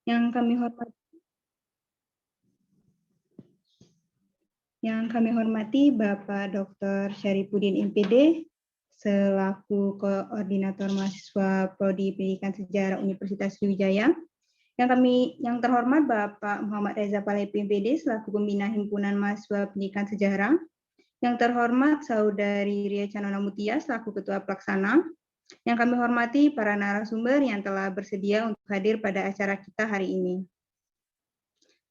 Yang kami hormati Bapak Dr. Syarifuddin MPD selaku Koordinator Mahasiswa Prodi Pendidikan Sejarah Universitas Sriwijaya. Yang terhormat Bapak Muhammad Reza Palepi MPD selaku Pembina Himpunan Mahasiswa Pendidikan Sejarah. Yang terhormat Saudari Ria Canona Mutia selaku Ketua Pelaksana. Yang kami hormati para narasumber yang telah bersedia untuk hadir pada acara kita hari ini.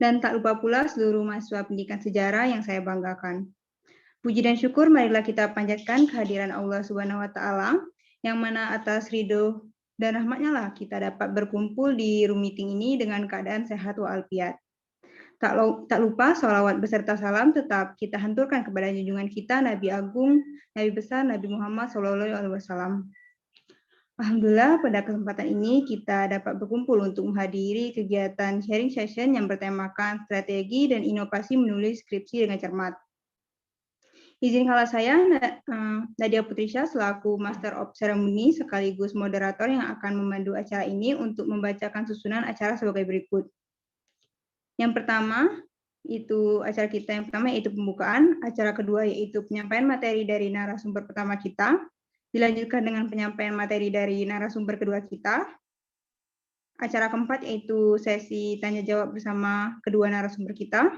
Dan tak lupa pula seluruh mahasiswa pendidikan sejarah yang saya banggakan. Puji dan syukur marilah kita panjatkan kehadiran Allah Subhanahu wa taala yang mana atas ridho dan rahmatnya lah kita dapat berkumpul di room meeting ini dengan keadaan sehat walafiat. Tak lupa sholawat beserta salam tetap kita hanturkan kepada junjungan kita Nabi Agung, Nabi besar Nabi Muhammad SAW. Alhamdulillah pada kesempatan ini kita dapat berkumpul untuk menghadiri kegiatan sharing session yang bertemakan strategi dan inovasi menulis skripsi dengan cermat. Izinkanlah saya, Nadia Putrisha, selaku Master of Ceremony sekaligus moderator yang akan memandu acara ini untuk membacakan susunan acara sebagai berikut. Yang pertama, acara kita yang pertama yaitu pembukaan, acara kedua yaitu penyampaian materi dari narasumber pertama kita, dilanjutkan dengan penyampaian materi dari narasumber kedua kita. Acara keempat yaitu sesi tanya jawab bersama kedua narasumber kita.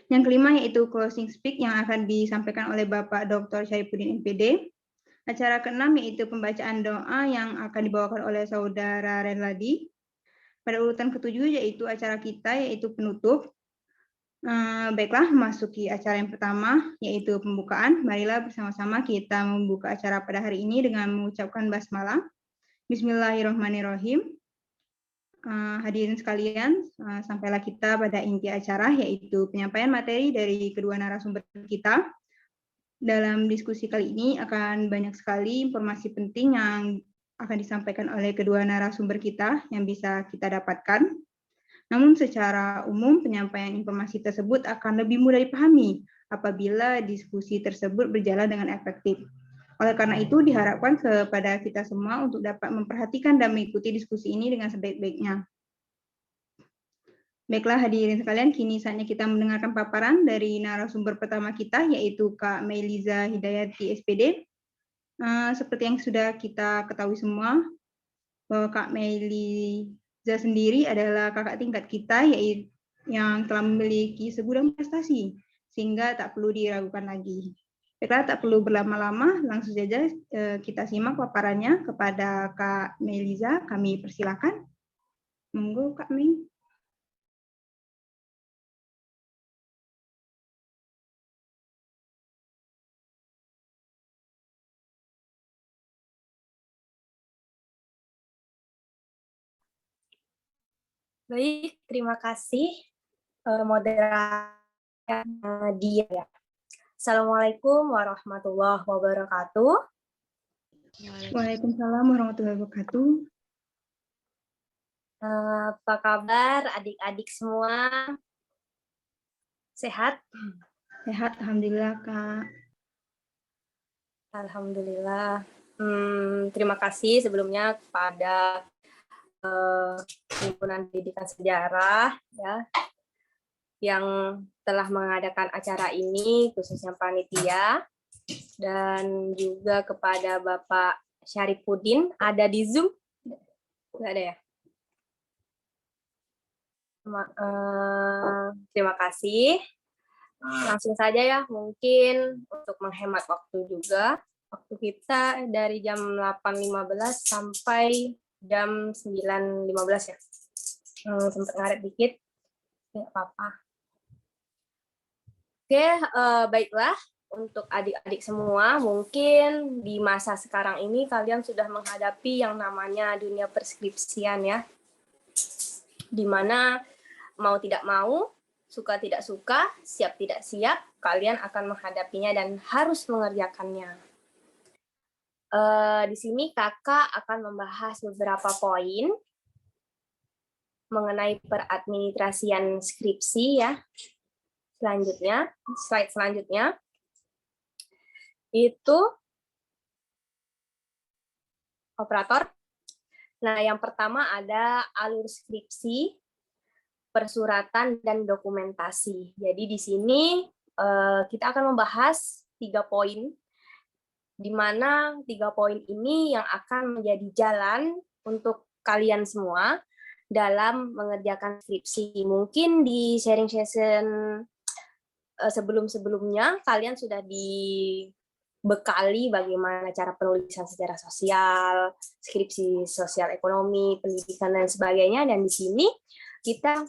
Yang kelima yaitu closing speak yang akan disampaikan oleh Bapak Dr. Syarifuddin MPD. Acara keenam yaitu pembacaan doa yang akan dibawakan oleh Saudara Renladi. Pada urutan ketujuh yaitu acara kita yaitu penutup. Baiklah, memasuki acara yang pertama yaitu pembukaan. Marilah bersama-sama kita membuka acara pada hari ini dengan mengucapkan basmalah. Bismillahirrahmanirrahim. Hadirin sekalian, sampailah kita pada inti acara yaitu penyampaian materi dari kedua narasumber kita. Dalam diskusi kali ini akan banyak sekali informasi penting yang akan disampaikan oleh kedua narasumber kita yang bisa kita dapatkan. Namun secara umum penyampaian informasi tersebut akan lebih mudah dipahami apabila diskusi tersebut berjalan dengan efektif. Oleh karena itu diharapkan kepada kita semua untuk dapat memperhatikan dan mengikuti diskusi ini dengan sebaik-baiknya. Baiklah hadirin sekalian, kini saatnya kita mendengarkan paparan dari narasumber pertama kita yaitu Kak Meiliza Hidayati SPD. Seperti yang sudah kita ketahui semua, bahwa Kak Meiliza sendiri adalah kakak tingkat kita yaitu yang telah memiliki segudang prestasi sehingga tak perlu diragukan lagi. Baiklah, tak perlu berlama-lama, langsung saja kita simak paparannya kepada Kak Meiliza. Kami persilakan. Monggo Kak Mei. Baik, terima kasih moderator dia. Assalamualaikum warahmatullahi wabarakatuh. Waalaikumsalam warahmatullahi wabarakatuh. Apa kabar adik-adik semua? Sehat? Sehat, alhamdulillah Kak. Alhamdulillah. Terima kasih sebelumnya kepada Himpunan Pendidikan Sejarah ya yang telah mengadakan acara ini, khususnya panitia, dan juga kepada Bapak Syarifuddin, ada di Zoom? Nggak ada ya? Terima kasih. Langsung saja ya, mungkin untuk menghemat waktu juga. Waktu kita dari jam 8.15 sampai jam 9.15 ya. Sempat ngaret dikit, nggak apa-apa. Oke, baiklah. Untuk adik-adik semua, mungkin di masa sekarang ini kalian sudah menghadapi yang namanya dunia perskripsian ya. Di mana mau tidak mau, suka tidak suka, siap tidak siap, kalian akan menghadapinya dan harus mengerjakannya. Di sini kakak akan membahas beberapa poin mengenai peradministrasian skripsi ya. Selanjutnya, slide selanjutnya itu operator. Nah, yang pertama ada alur skripsi, persuratan, dan dokumentasi. Jadi di sini kita akan membahas 3 poin, di mana 3 poin ini yang akan menjadi jalan untuk kalian semua dalam mengerjakan skripsi. Mungkin di sharing session sebelum-sebelumnya kalian sudah dibekali bagaimana cara penulisan sejarah sosial, skripsi sosial ekonomi, pendidikan, dan sebagainya. Dan di sini kita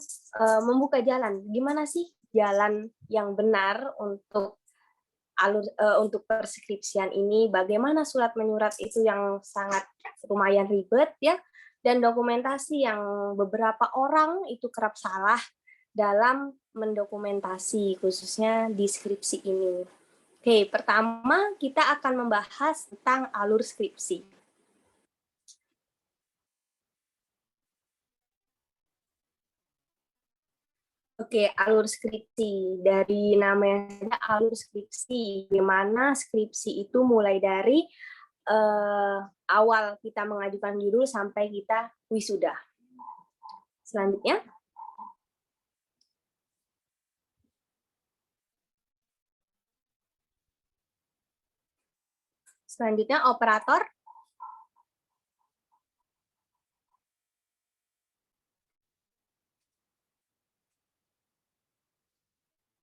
membuka jalan. Gimana sih jalan yang benar untuk untuk perskripsian ini? Bagaimana surat menyurat itu yang sangat lumayan ribet ya, dan dokumentasi yang beberapa orang itu kerap salah dalam mendokumentasi, khususnya di skripsi ini. Oke, pertama kita akan membahas tentang alur skripsi. Oke, alur skripsi. Dari namanya alur skripsi, di mana skripsi itu mulai dari awal kita mengajukan judul sampai kita wisuda. Selanjutnya, operator.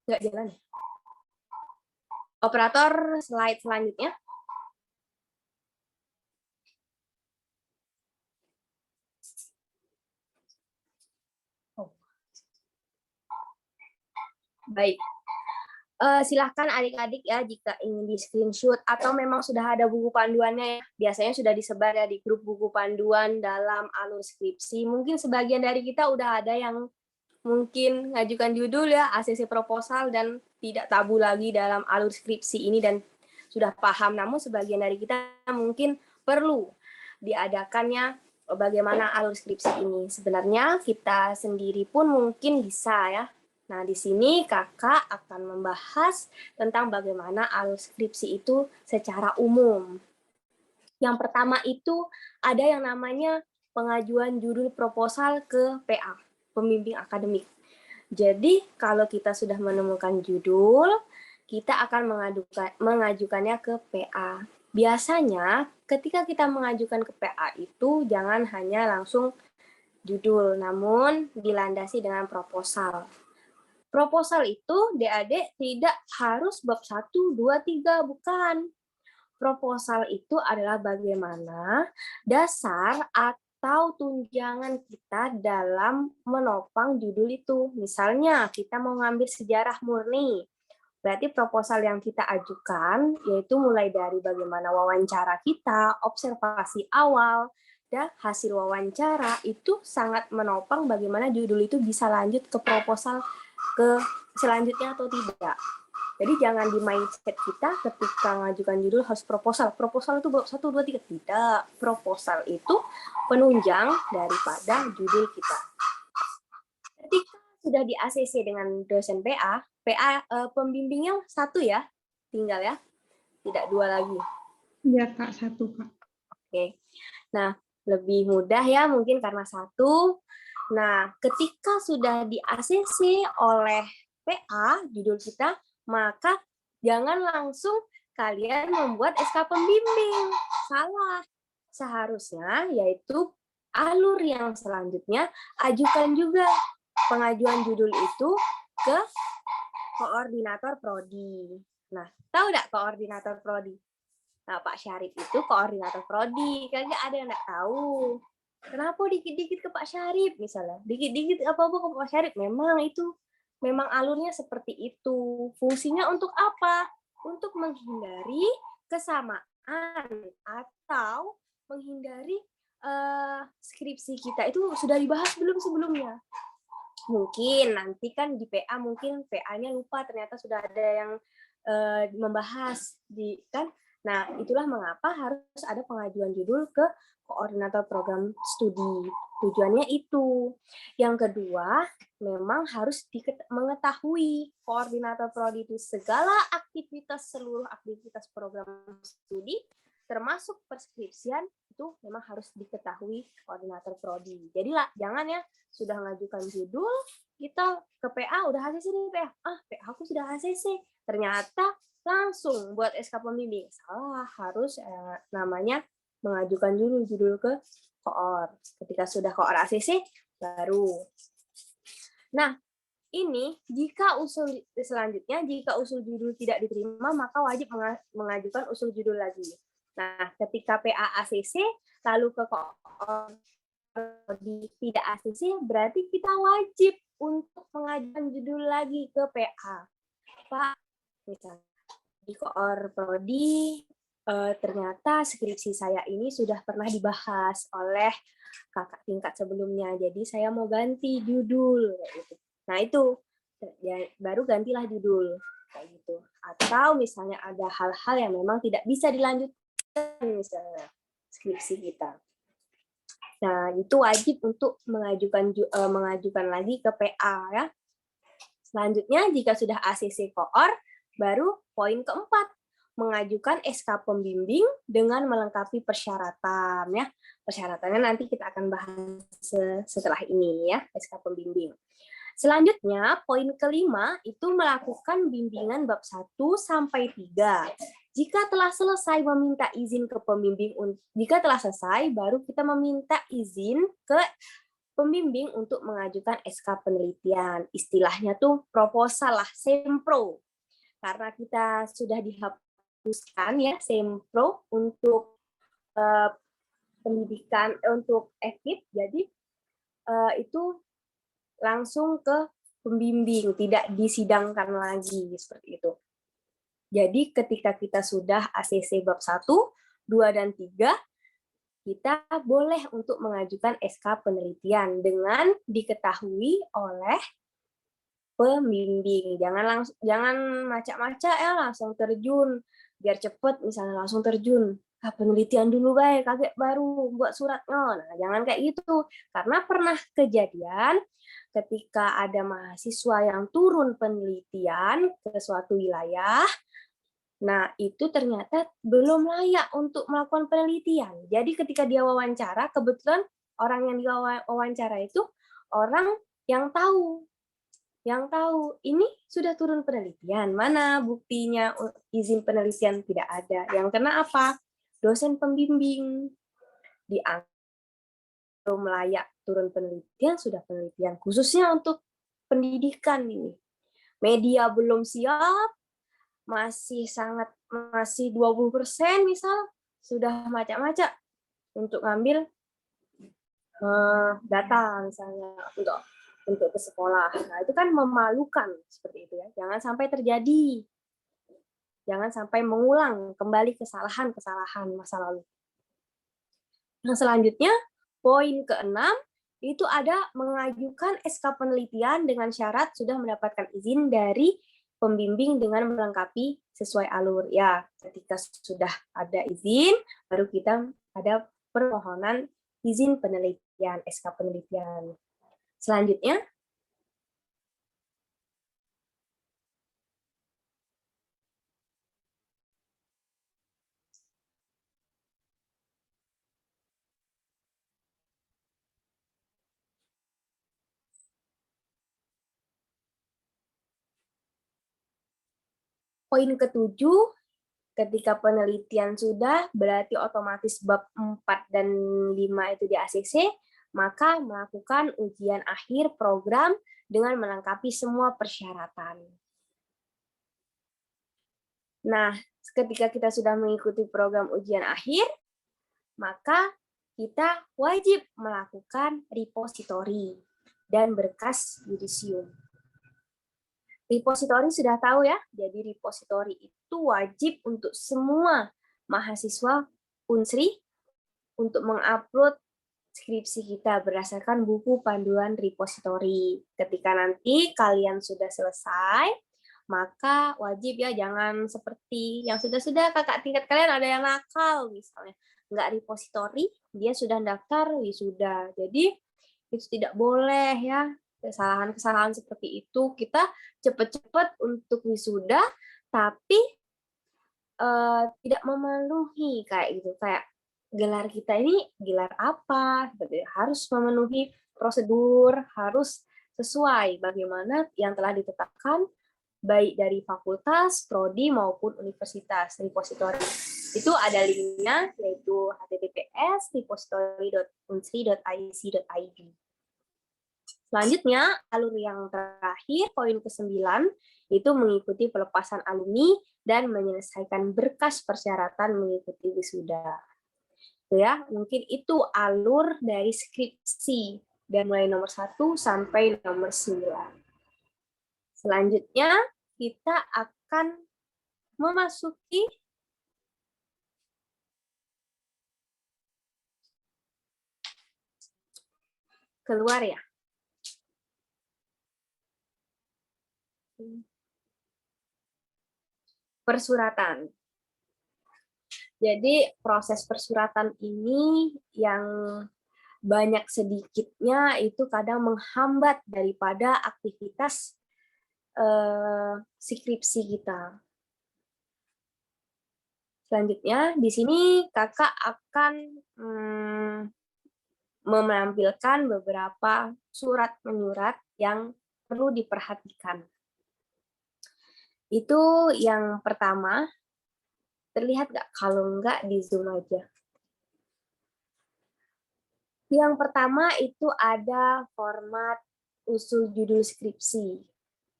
Nggak jalan. Operator, slide selanjutnya. Baik. Silahkan adik-adik ya jika ingin di screenshot atau memang sudah ada buku panduannya ya. Biasanya sudah disebar ya di grup buku panduan dalam alur skripsi. Mungkin sebagian dari kita udah ada yang mungkin ngajukan judul ya, ACC proposal, dan tidak tabu lagi dalam alur skripsi ini dan sudah paham. Namun sebagian dari kita mungkin perlu diadakannya bagaimana alur skripsi ini. Sebenarnya kita sendiri pun mungkin bisa ya. Nah, di sini kakak akan membahas tentang bagaimana alur skripsi itu secara umum. Yang pertama itu ada yang namanya pengajuan judul proposal ke PA, pembimbing akademik. Jadi, kalau kita sudah menemukan judul, kita akan mengajukannya ke PA. Biasanya, ketika kita mengajukan ke PA itu jangan hanya langsung judul, namun dilandasi dengan proposal. Proposal itu, Adik-adik, tidak harus bab 1, 2, 3, bukan. Proposal itu adalah bagaimana dasar atau tunjangan kita dalam menopang judul itu. Misalnya, kita mau ngambil sejarah murni. Berarti proposal yang kita ajukan, yaitu mulai dari bagaimana wawancara kita, observasi awal, dan hasil wawancara itu sangat menopang bagaimana judul itu bisa lanjut ke proposal ke selanjutnya atau tidak. Jadi jangan di mindset kita ketika mengajukan judul harus proposal. Proposal itu 1, 2, 3. Tidak. Proposal itu penunjang daripada judul kita. Ketika sudah di ACC dengan dosen PA pembimbingnya 1 ya, tinggal ya. Tidak 2 lagi. Iya, Kak, 1, Kak. Oke. Nah, lebih mudah ya mungkin karena 1. Nah, ketika sudah di ACC oleh PA judul kita, maka jangan langsung kalian membuat SK pembimbing. Salah. Seharusnya yaitu alur yang selanjutnya ajukan juga pengajuan judul itu ke koordinator prodi. Nah, tahu nggak koordinator prodi? Nah, Pak Syarif itu koordinator prodi. Kayaknya ada yang nggak tahu. Kenapa dikit-dikit ke Pak Syarif misalnya? Dikit-dikit apa-apa ke Pak Syarif. Memang alurnya seperti itu. Fungsinya untuk apa? Untuk menghindari kesamaan atau menghindari skripsi kita itu sudah dibahas belum sebelumnya. Mungkin nanti kan di PA mungkin PA-nya lupa ternyata sudah ada yang membahas di kan. Nah, itulah mengapa harus ada pengajuan judul ke koordinator program studi. Tujuannya itu. Yang kedua, memang harus mengetahui koordinator prodi itu segala aktivitas, seluruh aktivitas program studi termasuk perskripsian itu memang harus diketahui koordinator prodi. Jadi jangan ya sudah mengajukan judul, kita ke PA udah ACC nih PA. PA aku sudah ACC. Ternyata langsung buat SK pembimbing. Salah, harus namanya mengajukan dulu judul ke koor. Ketika sudah koor ACC baru. Nah, ini jika jika usul judul tidak diterima, maka wajib mengajukan usul judul lagi. Nah, ketika PA ACC lalu ke koor tidak ACC, berarti kita wajib untuk mengajukan judul lagi ke PA. Pak, misalnya di koor prodi ternyata skripsi saya ini sudah pernah dibahas oleh kakak tingkat sebelumnya, jadi saya mau ganti judul gitu. Nah, itu ya, baru gantilah judul kayak gitu. Atau misalnya ada hal-hal yang memang tidak bisa dilanjutkan misalnya skripsi kita. Nah, itu wajib untuk mengajukan lagi ke PA ya. Selanjutnya jika sudah ACC koor, baru poin keempat, mengajukan SK pembimbing dengan melengkapi persyaratan ya. Persyaratannya nanti kita akan bahas setelah ini ya, SK pembimbing. Selanjutnya, poin kelima itu melakukan bimbingan bab 1 sampai 3. Jika telah selesai meminta izin ke pembimbing, jika telah selesai, baru kita meminta izin ke pembimbing untuk mengajukan SK penelitian. Istilahnya tuh proposal lah, sempro. Karena kita sudah dihapuskan ya, sempro untuk pendidikan, untuk ekip, jadi itu langsung ke pembimbing, tidak disidangkan lagi seperti itu. Jadi ketika kita sudah ACC bab 1, 2 dan 3, kita boleh untuk mengajukan SK penelitian dengan diketahui oleh pembimbing. Jangan macak-macak ya langsung terjun biar cepet, misalnya langsung terjun. Penelitian dulu baik, kaget baru buat suratnya. Nah, jangan kayak gitu. Karena pernah kejadian ketika ada mahasiswa yang turun penelitian ke suatu wilayah, nah itu ternyata belum layak untuk melakukan penelitian. Jadi ketika dia wawancara, kebetulan orang yang diwawancara itu orang yang tahu ini sudah turun penelitian, mana buktinya izin penelitian tidak ada. Yang kena apa? Dosen pembimbing dianggap belum layak turun penelitian, sudah penelitian khususnya untuk pendidikan ini. Media belum siap, masih 20% misal, sudah macam-macam untuk ngambil data misalnya untuk ke sekolah. Nah, itu kan memalukan seperti itu ya. Jangan sampai terjadi. Jangan sampai mengulang kembali kesalahan-kesalahan masa lalu. Yang selanjutnya, poin ke-6 itu ada mengajukan SK penelitian dengan syarat sudah mendapatkan izin dari pembimbing dengan melengkapi sesuai alur. Ya, ketika sudah ada izin, baru kita ada permohonan izin penelitian, SK penelitian. Selanjutnya, poin ke-7, ketika penelitian sudah, berarti otomatis bab 4 dan 5 itu di ACC, maka melakukan ujian akhir program dengan melengkapi semua persyaratan. Nah, ketika kita sudah mengikuti program ujian akhir, maka kita wajib melakukan repositori dan berkas yudisium. Repositori sudah tahu ya, jadi repositori itu wajib untuk semua mahasiswa Unsri untuk mengupload skripsi kita berdasarkan buku panduan repositori. Ketika nanti kalian sudah selesai, maka wajib ya jangan seperti yang sudah-sudah kakak tingkat kalian ada yang nakal misalnya. Nggak repositori, dia sudah daftar wisuda. Jadi itu tidak boleh ya. Kesalahan-kesalahan seperti itu kita cepat-cepat untuk wisuda, tapi tidak memenuhi kayak gitu, kayak gelar kita ini gelar apa, seperti harus memenuhi prosedur, harus sesuai bagaimana yang telah ditetapkan baik dari fakultas, prodi maupun universitas repository. Itu ada linknya, yaitu https://repository.unsri.ic.id. Selanjutnya, alur yang terakhir, poin ke-9, itu mengikuti pelepasan alumni dan menyelesaikan berkas persyaratan mengikuti wisuda. Ya, mungkin itu alur dari skripsi, dan mulai nomor 1 sampai nomor 9. Selanjutnya, kita akan memasuki keluar ya. Persuratan. Jadi proses persuratan ini yang banyak sedikitnya itu kadang menghambat daripada aktivitas skripsi kita. Selanjutnya, di sini kakak akan menampilkan beberapa surat menyurat yang perlu diperhatikan. Itu yang pertama, terlihat nggak? Kalau nggak, di zoom aja. Yang pertama itu ada format usul judul skripsi.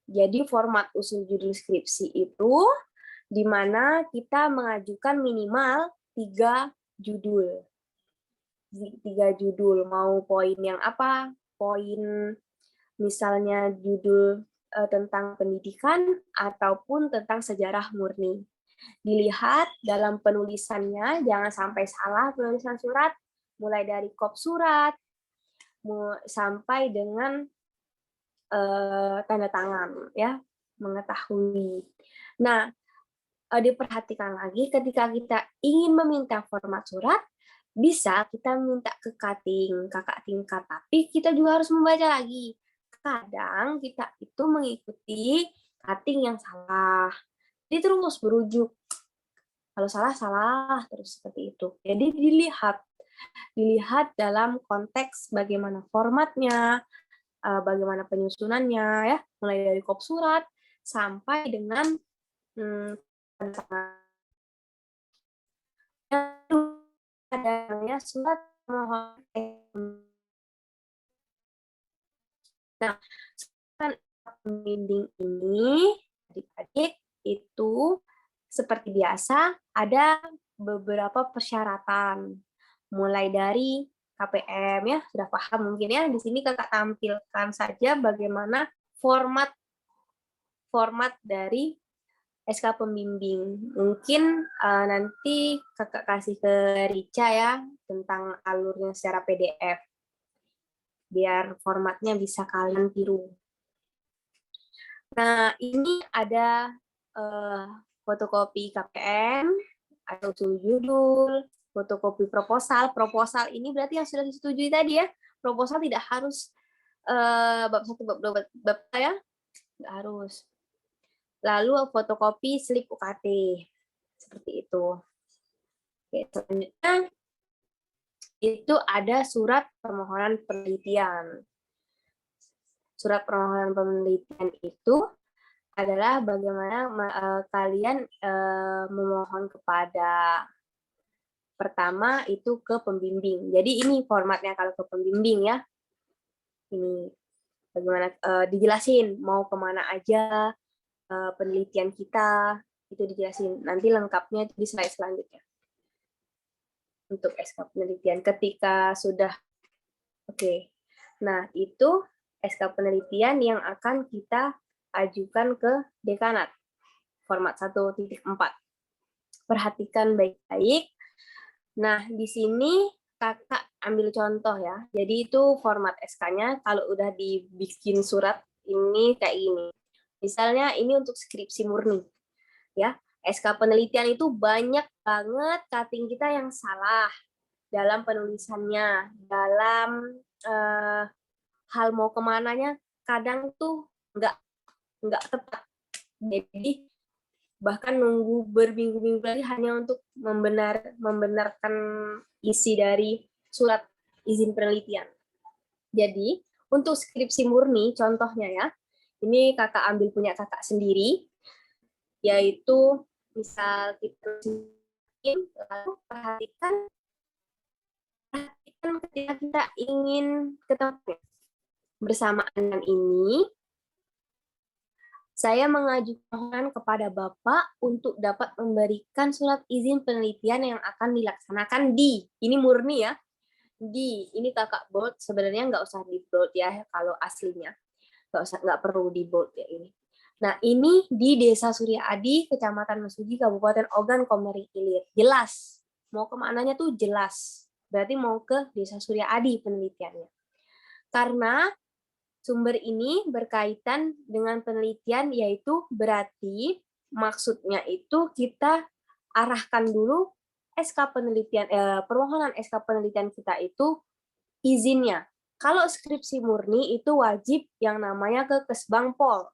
Jadi format usul judul skripsi itu di mana kita mengajukan minimal 3 judul. 3 judul, mau poin yang apa? Poin misalnya judul tentang pendidikan ataupun tentang sejarah murni. Dilihat dalam penulisannya, jangan sampai salah penulisan surat, mulai dari kop surat sampai dengan tanda tangan, ya, mengetahui. Nah, diperhatikan lagi ketika kita ingin meminta format surat, bisa kita minta ke cutting, kakak tingkat, tapi kita juga harus membaca lagi. Kadang kita itu mengikuti cutting yang salah. Jadi terus berujuk. Kalau salah, salah. Terus seperti itu. Jadi dilihat dalam konteks bagaimana formatnya, bagaimana penyusunannya, ya, mulai dari kop surat sampai dengan adanya surat mohon. Nah, surat pembimbing ini adik-adik itu seperti biasa ada beberapa persyaratan, mulai dari KPM, ya, sudah paham mungkin ya. Di sini kakak tampilkan saja bagaimana format dari SK pembimbing. Mungkin nanti kakak kasih ke Rica ya tentang alurnya secara PDF, biar formatnya bisa kalian tiru. Nah, ini ada fotokopi KPM, ada usul judul, fotokopi proposal. Proposal ini berarti yang sudah disetujui tadi ya. Proposal tidak harus bab 1, bab 2, bab 3 ya. Nggak harus. Lalu fotokopi slip UKT. Seperti itu. Oke, selanjutnya itu ada surat permohonan penelitian. Surat permohonan penelitian itu adalah bagaimana kalian memohon kepada, pertama itu ke pembimbing. Jadi ini formatnya kalau ke pembimbing ya. Ini bagaimana dijelasin mau kemana aja penelitian kita, itu dijelasin. Nanti lengkapnya itu di slide selanjutnya. Untuk SK penelitian ketika sudah oke. Nah, itu SK penelitian yang akan kita ajukan ke dekanat. Format 1.4. Perhatikan baik-baik. Nah, di sini kakak ambil contoh ya. Jadi itu format SK-nya kalau udah dibikin surat ini kayak gini. Misalnya ini untuk skripsi murni. Ya, SK penelitian itu banyak banget cutting kita yang salah dalam penulisannya, dalam hal mau kemananya kadang tuh nggak tepat. Jadi bahkan nunggu berminggu-minggu lagi hanya untuk membenarkan isi dari surat izin penelitian. Jadi, untuk skripsi murni, contohnya ya, ini kakak ambil punya kakak sendiri, yaitu misal kita lalu perhatikan ketika kita ingin ketemu bersamaan dengan ini, saya mengajukan kepada Bapak untuk dapat memberikan surat izin penelitian yang akan dilaksanakan di, ini murni ya, di, ini kakak bold, sebenarnya nggak usah di bold ya kalau aslinya, nggak perlu di bold ya ini. Nah ini di Desa Surya Adi, Kecamatan Mesuji, Kabupaten Ogan Komering Ilir. Jelas, mau kemananya tuh jelas, berarti mau ke Desa Surya Adi penelitiannya. Karena sumber ini berkaitan dengan penelitian, yaitu berarti maksudnya itu kita arahkan dulu SK penelitian, permohonan SK penelitian kita itu izinnya. Kalau skripsi murni itu wajib yang namanya ke Kesbangpol.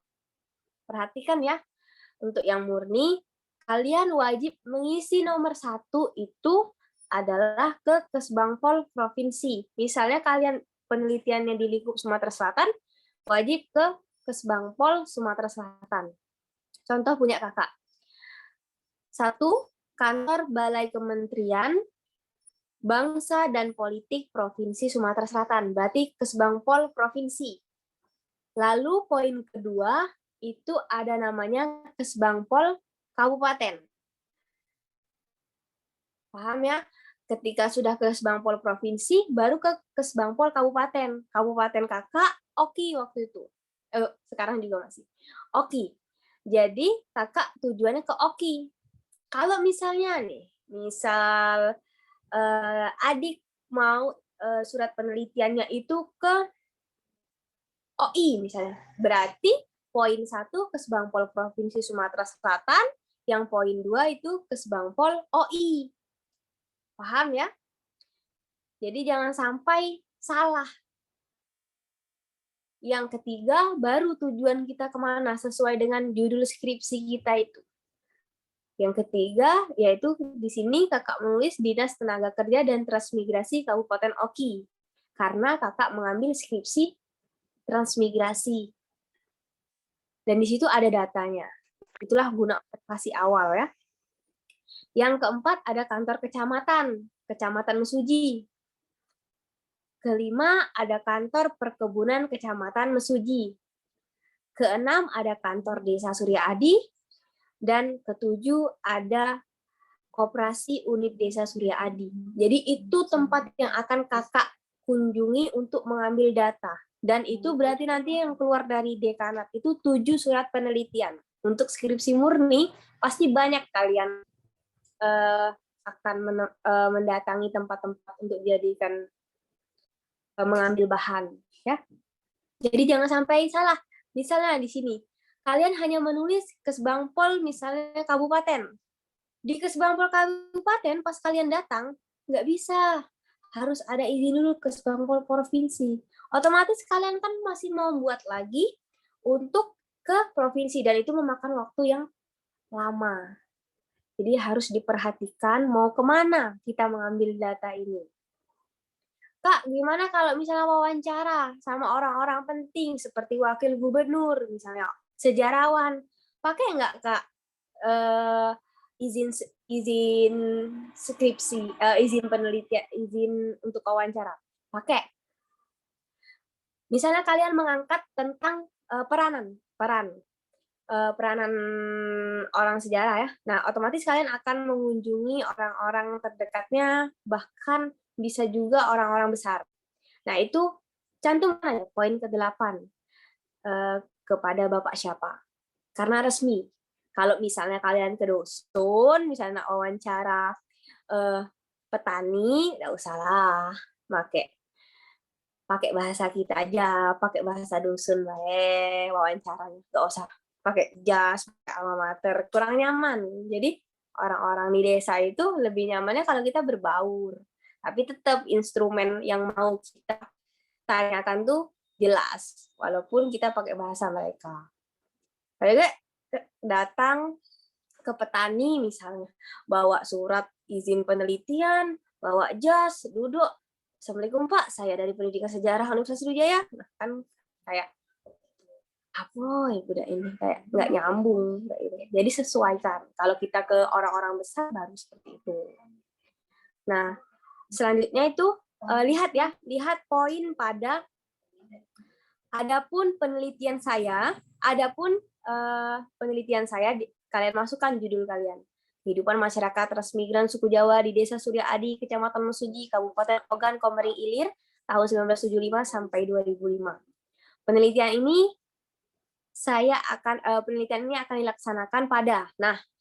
Perhatikan ya, untuk yang murni kalian wajib mengisi nomor 1 itu adalah ke Kesbangpol provinsi. Misalnya kalian penelitiannya di lingkup Sumatera Selatan, wajib ke Kesbangpol Sumatera Selatan. Contoh punya kakak. 1, kantor Balai Kementerian Bangsa dan Politik Provinsi Sumatera Selatan, berarti Kesbangpol Provinsi. Lalu poin kedua, itu ada namanya Kesbangpol Kabupaten. Paham ya? Ketika sudah ke Kesbangpol Provinsi, baru ke Kesbangpol Kabupaten. Kabupaten kakak, Oki waktu itu. Sekarang juga masih. Oki. Jadi kakak tujuannya ke Oki. Kalau misalnya nih, misal adik mau surat penelitiannya itu ke OI misalnya, berarti poin 1 Kesbangpol Provinsi Sumatera Selatan, yang poin 2 itu Kesbangpol OI. Paham ya? Jadi jangan sampai salah. Yang ketiga, baru tujuan kita kemana sesuai dengan judul skripsi kita itu. Yang ketiga, yaitu di sini kakak menulis Dinas Tenaga Kerja dan Transmigrasi Kabupaten Oki. Karena kakak mengambil skripsi transmigrasi. Dan di situ ada datanya. Itulah guna aplikasi awal ya. Yang keempat ada kantor kecamatan, Kecamatan Mesuji. Kelima ada kantor perkebunan Kecamatan Mesuji. Keenam ada kantor Desa Surya Adi. Dan ketujuh ada Koperasi Unit Desa Surya Adi. Jadi itu tempat yang akan kakak kunjungi untuk mengambil data. Dan itu berarti nanti yang keluar dari dekanat itu 7 surat penelitian. Untuk skripsi murni, pasti banyak kalian akan mendatangi tempat-tempat untuk dijadikan mengambil bahan. Ya. Jadi jangan sampai salah. Misalnya di sini, kalian hanya menulis Kesbangpol misalnya kabupaten. Di Kesbangpol kabupaten pas kalian datang, nggak bisa. Harus ada izin dulu Kesbangpol provinsi. Otomatis kalian kan masih mau buat lagi untuk ke provinsi, dan itu memakan waktu yang lama. Jadi harus diperhatikan mau kemana kita mengambil data ini. Kak, gimana kalau misalnya wawancara sama orang-orang penting seperti wakil gubernur, misalnya sejarawan, pakai nggak Kak izin skripsi, izin penelitian, izin untuk wawancara? Pakai. Misalnya kalian mengangkat tentang peranan orang sejarah ya. Nah, otomatis kalian akan mengunjungi orang-orang terdekatnya, bahkan bisa juga orang-orang besar. Nah, itu cantumkan ya poin ke-8 kepada Bapak siapa. Karena resmi. Kalau misalnya kalian ke dusun, misalnya wawancara petani, nggak usah lah pakai bahasa kita aja, pakai bahasa dusun lah wawancaranya, nggak usah pakai jas, pakai alma mater, kurang nyaman. Jadi orang-orang di desa itu lebih nyamannya kalau kita berbaur, tapi tetap instrumen yang mau kita tanyakan tuh jelas, walaupun kita pakai bahasa mereka. Kayak datang ke petani misalnya, bawa surat izin penelitian, bawa jas, duduk, Assalamualaikum Pak, saya dari Pendidikan Sejarah Universitas Sriwijaya. Nah, kan kayak apa udah ini kayak nggak nyambung. Jadi sesuaikan. Kalau kita ke orang-orang besar baru seperti itu. Nah, selanjutnya itu lihat poin pada adapun penelitian saya, kalian masukkan judul kalian. Kehidupan masyarakat transmigran suku Jawa di Desa Surya Adi, Kecamatan Mesuji, Kabupaten Ogan Komering Ilir, tahun 1975 sampai 2005. Penelitian ini akan dilaksanakan pada,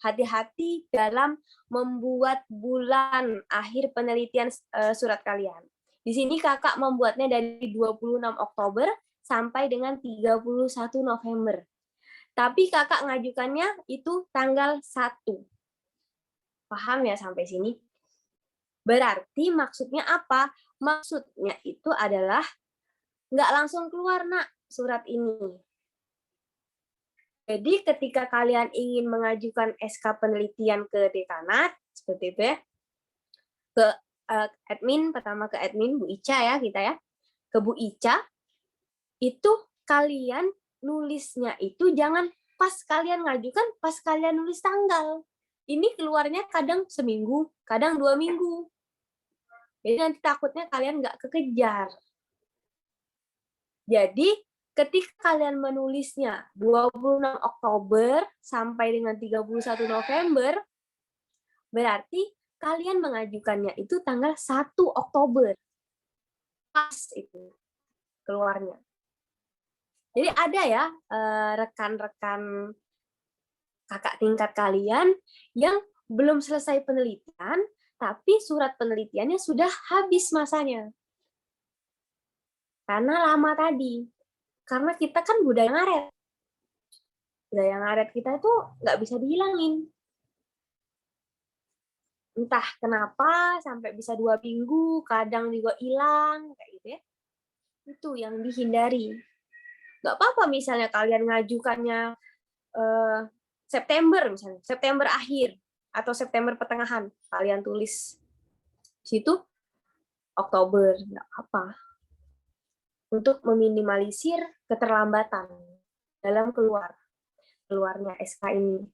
hati-hati dalam membuat bulan akhir penelitian surat kalian. Di sini kakak membuatnya dari 26 Oktober sampai dengan 31 November. Tapi kakak ngajukannya itu tanggal 1. Paham ya sampai sini? Berarti maksudnya apa? Maksudnya itu adalah nggak langsung keluar, Nak, surat ini. Jadi ketika kalian ingin mengajukan SK penelitian ke dekanat, seperti itu ya, ke pertama ke admin, Bu Ica ya, kita ya, ke Bu Ica, itu kalian nulisnya itu jangan pas kalian ngajukan, pas kalian nulis tanggal. Ini keluarnya kadang seminggu, kadang 2 minggu. Jadi nanti takutnya kalian nggak kekejar. Jadi ketika kalian menulisnya 26 Oktober sampai dengan 31 November, berarti kalian mengajukannya itu tanggal 1 Oktober. Pas itu keluarnya. Jadi ada ya rekan-rekan kakak tingkat kalian yang belum selesai penelitian, tapi surat penelitiannya sudah habis masanya. Karena lama tadi. Karena kita kan budaya ngaret. Budaya ngaret kita itu nggak bisa dihilangin. Entah kenapa sampai bisa 2 minggu, kadang juga hilang, kayak gitu ya. Itu yang dihindari. Nggak apa-apa misalnya kalian ngajukannya September misalnya, September akhir atau September pertengahan, kalian tulis situ Oktober, nggak apa. Untuk meminimalisir keterlambatan dalam keluarnya SK ini.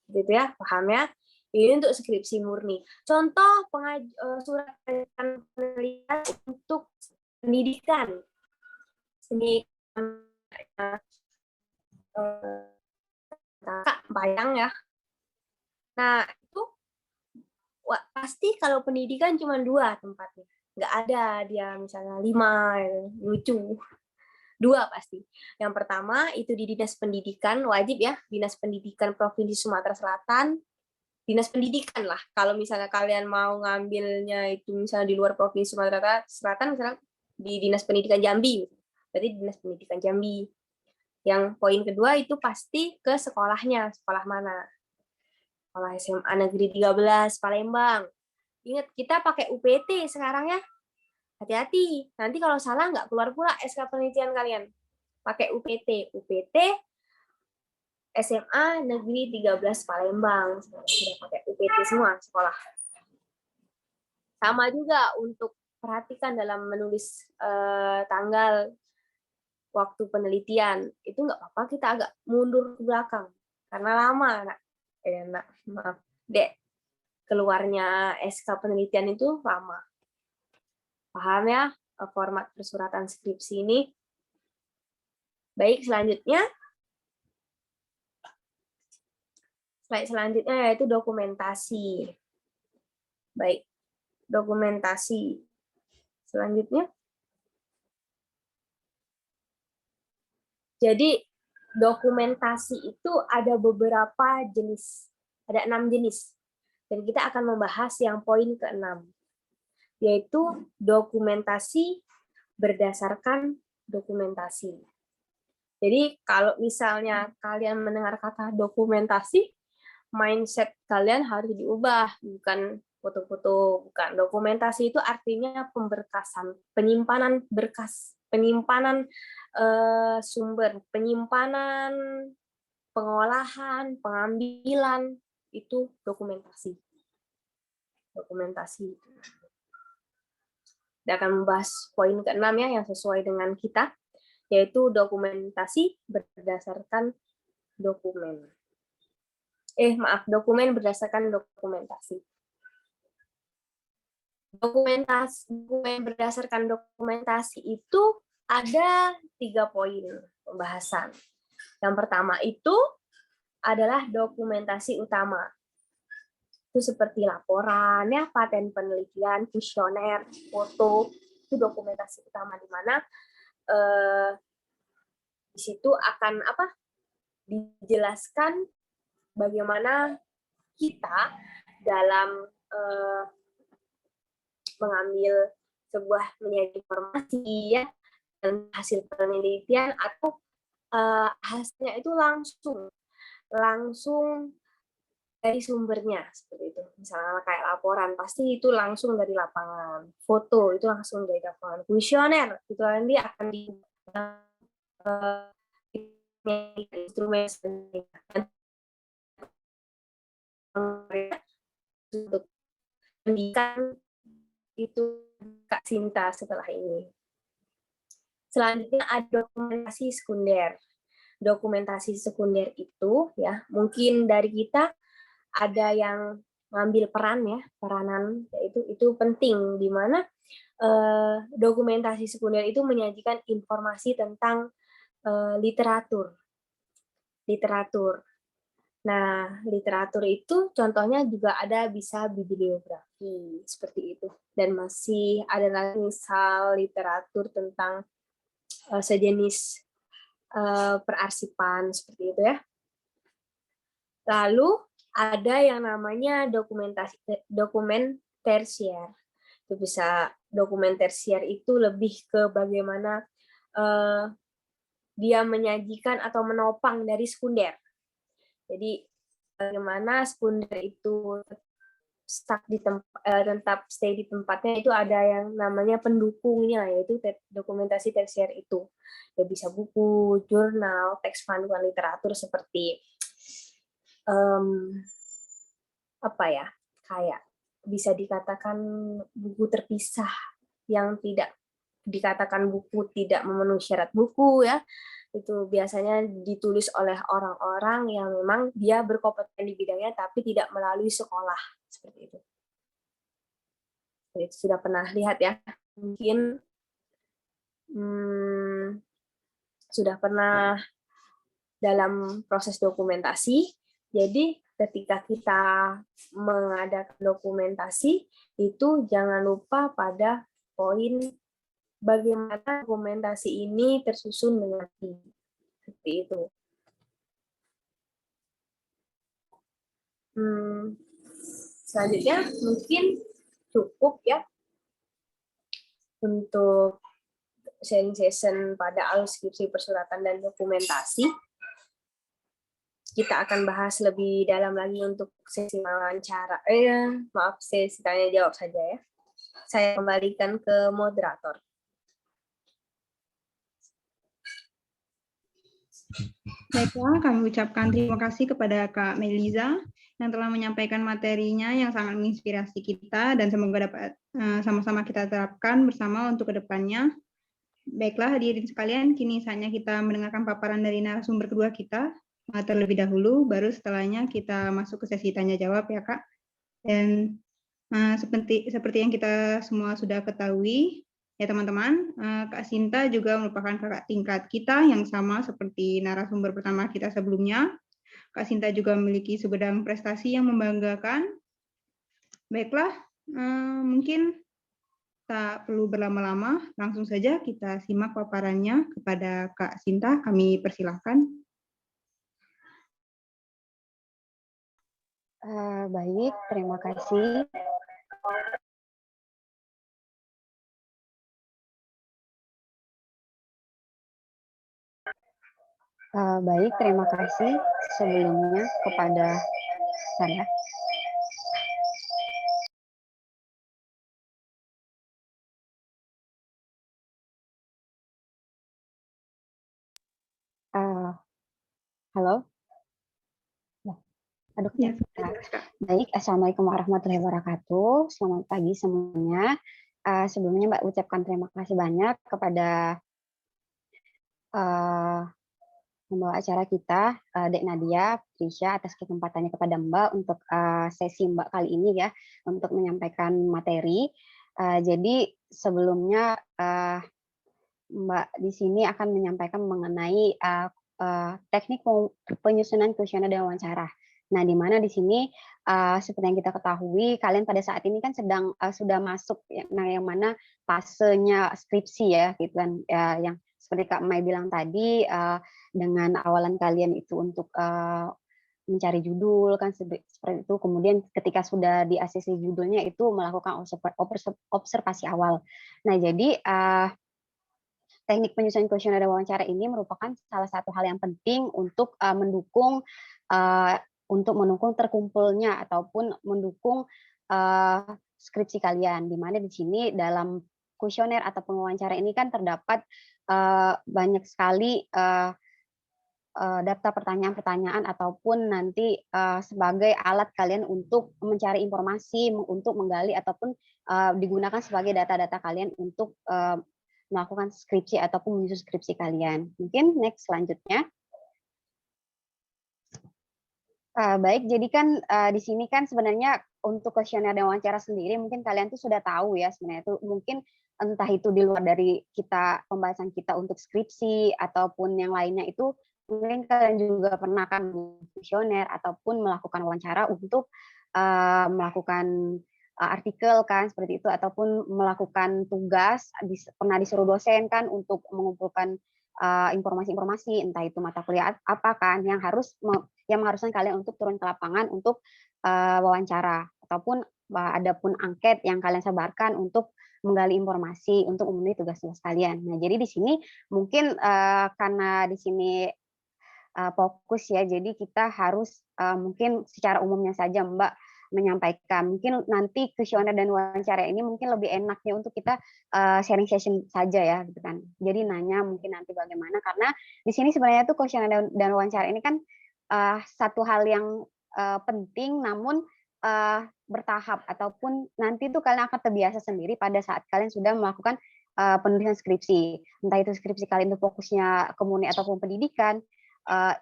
Gitu ya, paham ya? Ini untuk skripsi murni. Contoh surat penelitian untuk pendidikan. Ini kakak bayang ya. Nah, itu pasti kalau pendidikan cuma 2 tempatnya. Nggak ada dia misalnya 5, lucu. 2 pasti. Yang pertama itu di Dinas Pendidikan, wajib ya, Dinas Pendidikan Provinsi Sumatera Selatan. Dinas Pendidikan lah. Kalau misalnya kalian mau ngambilnya itu misalnya di luar Provinsi Sumatera Selatan, misalnya di Dinas Pendidikan Jambi. Berarti Dinas Pendidikan Jambi. Yang poin kedua itu pasti ke sekolahnya, sekolah mana. Sekolah SMA Negeri 13 Palembang. Ingat, kita pakai UPT sekarang ya. Hati-hati, nanti kalau salah nggak keluar pula SK penelitian kalian. Pakai UPT. UPT SMA Negeri 13 Palembang. Sudah pakai UPT semua sekolah. Sama juga untuk perhatikan dalam menulis tanggal waktu penelitian, itu nggak apa-apa kita agak mundur ke belakang karena lama, maaf, Dek, keluarnya SK penelitian itu lama. Paham ya format persuratan skripsi ini? Baik, selanjutnya yaitu dokumentasi. Baik, dokumentasi. Selanjutnya. Jadi dokumentasi itu ada beberapa jenis, ada 6 jenis. Dan kita akan membahas yang poin ke-6, yaitu dokumentasi berdasarkan dokumentasi. Jadi kalau misalnya kalian mendengar kata dokumentasi, mindset kalian harus diubah, bukan foto-foto, bukan. Dokumentasi itu artinya pemberkasan, penyimpanan berkas, penyimpanan sumber, penyimpanan pengolahan, pengambilan, itu dokumentasi. Dokumentasi. Kita akan membahas poin ke-6 ya, yang sesuai dengan kita, yaitu dokumentasi berdasarkan dokumen. Dokumen berdasarkan dokumentasi. Dokumen berdasarkan dokumentasi itu ada 3 poin pembahasan. Yang pertama itu adalah dokumentasi utama. Itu seperti laporan, ya, paten penelitian, kuesioner, foto, itu dokumentasi utama di mana di situ akan dijelaskan bagaimana kita dalam mengambil sebuah menjadi informasi, ya, dan hasil penelitian atau hasilnya itu langsung dari sumbernya, seperti itu. Misalnya kayak laporan, pasti itu langsung dari lapangan. Foto itu langsung dari lapangan. Kuesioner itu nanti akan di instrumen untuk pendidikan itu Kak Sinta setelah ini. Selanjutnya ada dokumentasi sekunder. Dokumentasi sekunder itu, ya, mungkin dari kita ada yang ngambil peran, ya, peranan, yaitu itu penting, di mana dokumentasi sekunder itu menyajikan informasi tentang literatur. Nah, literatur itu contohnya juga ada bisa bibliografi, seperti itu. Dan masih ada lagi misal literatur tentang sejenis perarsipan, seperti itu, ya. Lalu ada yang namanya dokumen tersier. Itu bisa dokumen tersier itu lebih ke bagaimana dia menyajikan atau menopang dari sekunder. Jadi bagaimana sekunder itu tetap stay di tempatnya, itu ada yang namanya pendukungnya, yaitu dokumentasi tersier itu. Ya bisa buku, jurnal, teks panduan literatur seperti kayak bisa dikatakan buku terpisah yang tidak dikatakan buku tidak memenuhi syarat buku, ya. Itu biasanya ditulis oleh orang-orang yang memang dia berkompeten di bidangnya tapi tidak melalui sekolah, seperti itu. Itu sudah pernah lihat, ya, mungkin sudah pernah dalam proses dokumentasi. Jadi ketika kita mengadakan dokumentasi itu jangan lupa pada poin bagaimana dokumentasi ini tersusun dengan tim, seperti itu. Selanjutnya mungkin cukup, ya, untuk sharing session pada alur skripsi persuratan dan dokumentasi. Kita akan bahas lebih dalam lagi untuk sesi wawancara. Sesi tanya jawab saja, ya. Saya kembalikan ke moderator. Baiklah, kami ucapkan terima kasih kepada Kak Meliza yang telah menyampaikan materinya yang sangat menginspirasi kita dan semoga dapat sama-sama kita terapkan bersama untuk kedepannya. Baiklah, hadirin sekalian, kini saatnya kita mendengarkan paparan dari narasumber kedua kita terlebih dahulu, baru setelahnya kita masuk ke sesi tanya jawab, ya, Kak. Dan seperti yang kita semua sudah ketahui, ya teman-teman, Kak Sinta juga merupakan kakak tingkat kita yang sama seperti narasumber pertama kita sebelumnya. Kak Sinta juga memiliki segudang prestasi yang membanggakan. Baiklah, mungkin tak perlu berlama-lama, langsung saja kita simak paparannya kepada Kak Sinta. Kami persilahkan. Baik, terima kasih. Baik, terima kasih sebelumnya kepada saya. Halo? Aduh, Ya, baik. Assalamualaikum warahmatullahi wabarakatuh. Selamat pagi semuanya. Sebelumnya Mbak ucapkan terima kasih banyak kepada uh, pembawa acara kita, Dek Nadia, Trisha, atas kesempatannya kepada Mbak untuk sesi Mbak kali ini ya, untuk menyampaikan materi. Jadi sebelumnya Mbak di sini akan menyampaikan mengenai teknik penyusunan kuesioner dan wawancara. Nah, di mana di sini seperti yang kita ketahui, kalian pada saat ini kan sedang sudah masuk, nah yang mana fasenya skripsi ya, gitu kan, yang seperti Kak Mai bilang tadi, dengan awalan kalian itu untuk mencari judul kan seperti itu, kemudian ketika sudah di ACC judulnya itu melakukan observasi awal. Nah, jadi teknik penyusunan kuesioner dan wawancara ini merupakan salah satu hal yang penting untuk mendukung terkumpulnya ataupun mendukung skripsi kalian. Di mana di sini dalam kuesioner ataupun wawancara ini kan terdapat banyak sekali daftar pertanyaan-pertanyaan ataupun nanti sebagai alat kalian untuk mencari informasi, untuk menggali ataupun digunakan sebagai data-data kalian untuk melakukan skripsi ataupun menyusun skripsi kalian. Mungkin next selanjutnya. Baik, jadi kan di sini kan sebenarnya untuk kuesioner dan wawancara sendiri mungkin kalian tuh sudah tahu ya sebenarnya itu mungkin entah itu di luar dari kita pembahasan kita untuk skripsi ataupun yang lainnya itu mungkin kalian juga pernah kan kuesioner ataupun melakukan wawancara untuk melakukan artikel kan seperti itu ataupun melakukan tugas pernah disuruh dosen kan untuk mengumpulkan informasi-informasi entah itu mata kuliah apa kan yang mengharuskan kalian untuk turun ke lapangan untuk wawancara ataupun ada pun angket yang kalian sebarkan untuk menggali informasi untuk memenuhi tugas-tugas kalian. Nah, jadi di sini mungkin karena di sini fokus ya, jadi kita harus mungkin secara umumnya saja Mbak menyampaikan. Mungkin nanti kuesioner dan wawancara ini mungkin lebih enaknya untuk kita sharing session saja ya, gitu kan. Jadi nanya mungkin nanti bagaimana karena di sini sebenarnya tuh kuesioner dan wawancara ini kan satu hal yang penting, namun bertahap ataupun nanti tuh kalian akan terbiasa sendiri pada saat kalian sudah melakukan penulisan skripsi. Entah itu skripsi kalian itu fokusnya ke murni ataupun pendidikan,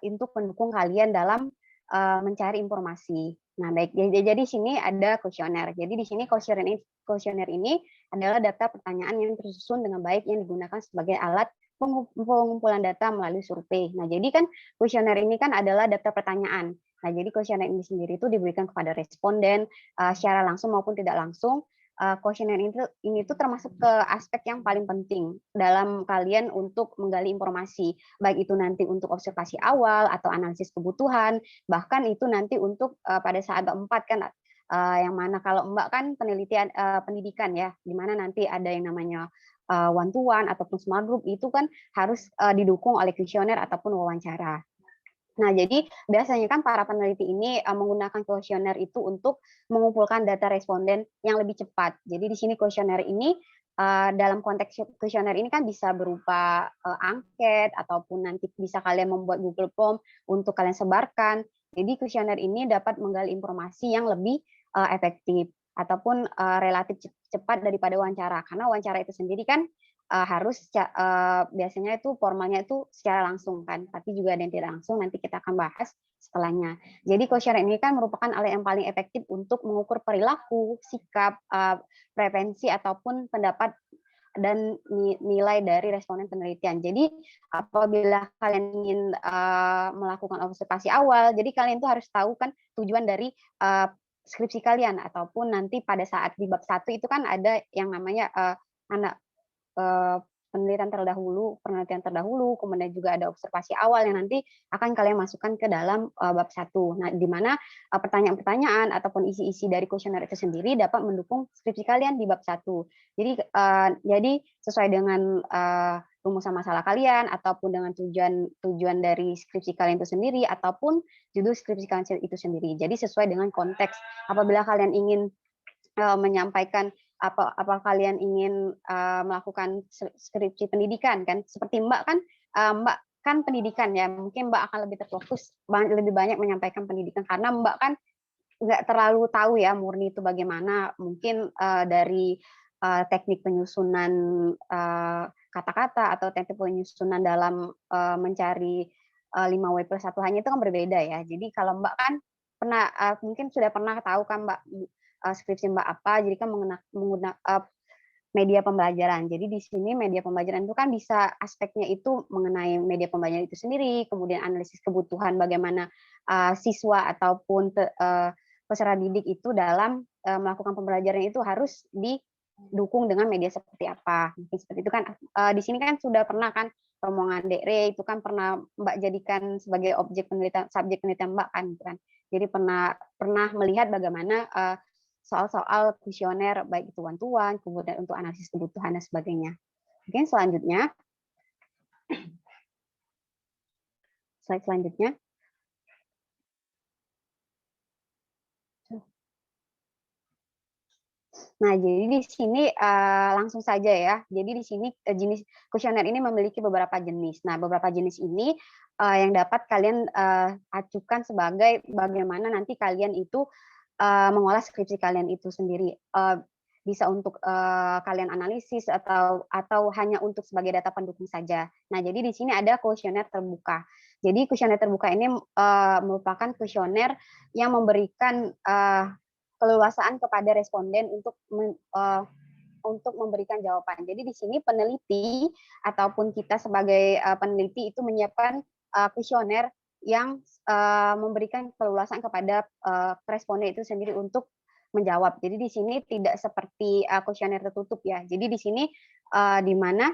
untuk mendukung kalian dalam mencari informasi. Nah, baik. Jadi sini ada kuesioner. Jadi di sini kuesioner ini adalah data pertanyaan yang tersusun dengan baik yang digunakan sebagai alat pengumpulan data melalui survei. Nah, jadi kan kuesioner ini kan adalah data pertanyaan. Nah, jadi kuesioner ini sendiri itu diberikan kepada responden secara langsung maupun tidak langsung. Kuesioner ini tuh termasuk ke aspek yang paling penting dalam kalian untuk menggali informasi, baik itu nanti untuk observasi awal atau analisis kebutuhan, bahkan itu nanti untuk pada saat keempat kan yang mana kalau Mbak kan penelitian pendidikan ya, di mana nanti ada yang namanya one to one ataupun small group itu kan harus didukung oleh kuesioner ataupun wawancara. Nah, jadi biasanya kan para peneliti ini menggunakan kuesioner itu untuk mengumpulkan data responden yang lebih cepat. Jadi di sini kuesioner ini dalam konteks kuesioner ini kan bisa berupa angket ataupun nanti bisa kalian membuat Google Form untuk kalian sebarkan. Jadi kuesioner ini dapat menggali informasi yang lebih efektif ataupun relatif cepat daripada wawancara. Karena wawancara itu sendiri kan harus biasanya itu formalnya itu secara langsung kan, tapi juga ada yang tidak langsung, nanti kita akan bahas setelahnya. Jadi kuesioner ini kan merupakan alat yang paling efektif untuk mengukur perilaku, sikap, preferensi ataupun pendapat dan nilai dari responden penelitian. Jadi apabila kalian ingin melakukan observasi awal, jadi kalian itu harus tahu kan tujuan dari skripsi kalian ataupun nanti pada saat di bab 1 itu kan ada yang namanya penelitian terdahulu, kemudian juga ada observasi awal yang nanti akan kalian masukkan ke dalam bab 1. Nah, di mana pertanyaan-pertanyaan ataupun isi-isi dari kuesioner itu sendiri dapat mendukung skripsi kalian di bab 1. Jadi sesuai dengan rumusan masalah kalian ataupun dengan tujuan dari skripsi kalian itu sendiri ataupun judul skripsi kalian itu sendiri. Jadi sesuai dengan konteks. Apabila kalian ingin menyampaikan apa kalian ingin melakukan skripsi pendidikan kan seperti Mbak kan Mbak kan pendidikan ya, mungkin Mbak akan lebih terfokus, lebih banyak menyampaikan pendidikan karena Mbak kan nggak terlalu tahu ya murni itu bagaimana, mungkin dari teknik penyusunan kata-kata atau teknik penyusunan dalam mencari 5W+1 hanya itu kan berbeda ya. Jadi kalau Mbak kan pernah mungkin sudah pernah tahu kan Mbak skripsi Mbak apa, jadi kan menggunakan media pembelajaran. Jadi di sini media pembelajaran itu kan bisa aspeknya itu mengenai media pembelajaran itu sendiri, kemudian analisis kebutuhan bagaimana siswa ataupun peserta didik itu dalam melakukan pembelajaran itu harus didukung dengan media seperti apa. Mungkin seperti itu kan. Di sini kan sudah pernah kan rombongan Dekre itu kan pernah Mbak jadikan sebagai objek penelitian, subjek penelitian Mbak kan, gitu kan. Jadi pernah melihat bagaimana soal-soal kuesioner baik itu one-to-one, kemudian untuk analisis kebutuhan dan sebagainya. Mungkin selanjutnya, slide selanjutnya. Nah, jadi di sini langsung saja ya. Jadi di sini jenis kuesioner ini memiliki beberapa jenis. Nah, beberapa jenis ini yang dapat kalian acukan sebagai bagaimana nanti kalian itu mengolah skripsi kalian itu sendiri. Bisa untuk kalian analisis atau hanya untuk sebagai data pendukung saja. Nah, jadi di sini ada kuesioner terbuka. Jadi kuesioner terbuka ini merupakan kuesioner yang memberikan keleluasaan kepada responden untuk memberikan jawaban. Jadi di sini peneliti ataupun kita sebagai peneliti itu menyiapkan kuesioner yang memberikan keleluasaan kepada responden itu sendiri untuk menjawab. Jadi di sini tidak seperti kuesioner tertutup ya. Jadi di sini di mana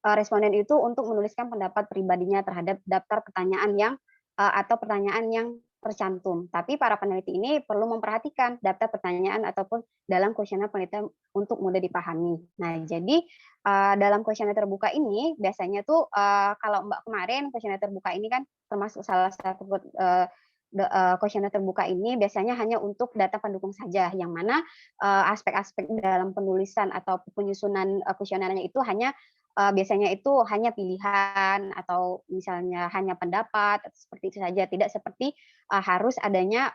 responden itu untuk menuliskan pendapat pribadinya terhadap daftar pertanyaan yang atau pertanyaan yang tercantum. Tapi para peneliti ini perlu memperhatikan daftar pertanyaan ataupun dalam kuesioner penelitian untuk mudah dipahami. Nah, jadi dalam kuesioner terbuka ini biasanya tuh kalau Mbak kemarin kuesioner terbuka ini kan termasuk salah satu kuesioner terbuka ini biasanya hanya untuk data pendukung saja, yang mana aspek-aspek dalam penulisan atau penyusunan kuesionernya itu hanya biasanya itu hanya pilihan atau misalnya hanya pendapat seperti itu saja, tidak seperti harus adanya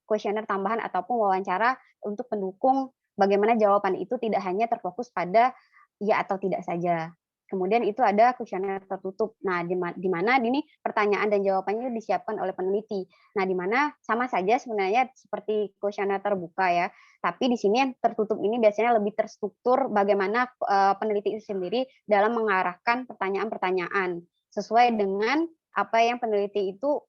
kuesioner tambahan ataupun wawancara untuk pendukung bagaimana jawaban itu tidak hanya terfokus pada ya atau tidak saja. Kemudian itu ada kuesioner tertutup. Nah, di mana ini pertanyaan dan jawabannya disiapkan oleh peneliti. Nah, di mana sama saja sebenarnya seperti kuesioner terbuka ya. Tapi di sini yang tertutup ini biasanya lebih terstruktur bagaimana peneliti itu sendiri dalam mengarahkan pertanyaan-pertanyaan sesuai dengan apa yang peneliti itu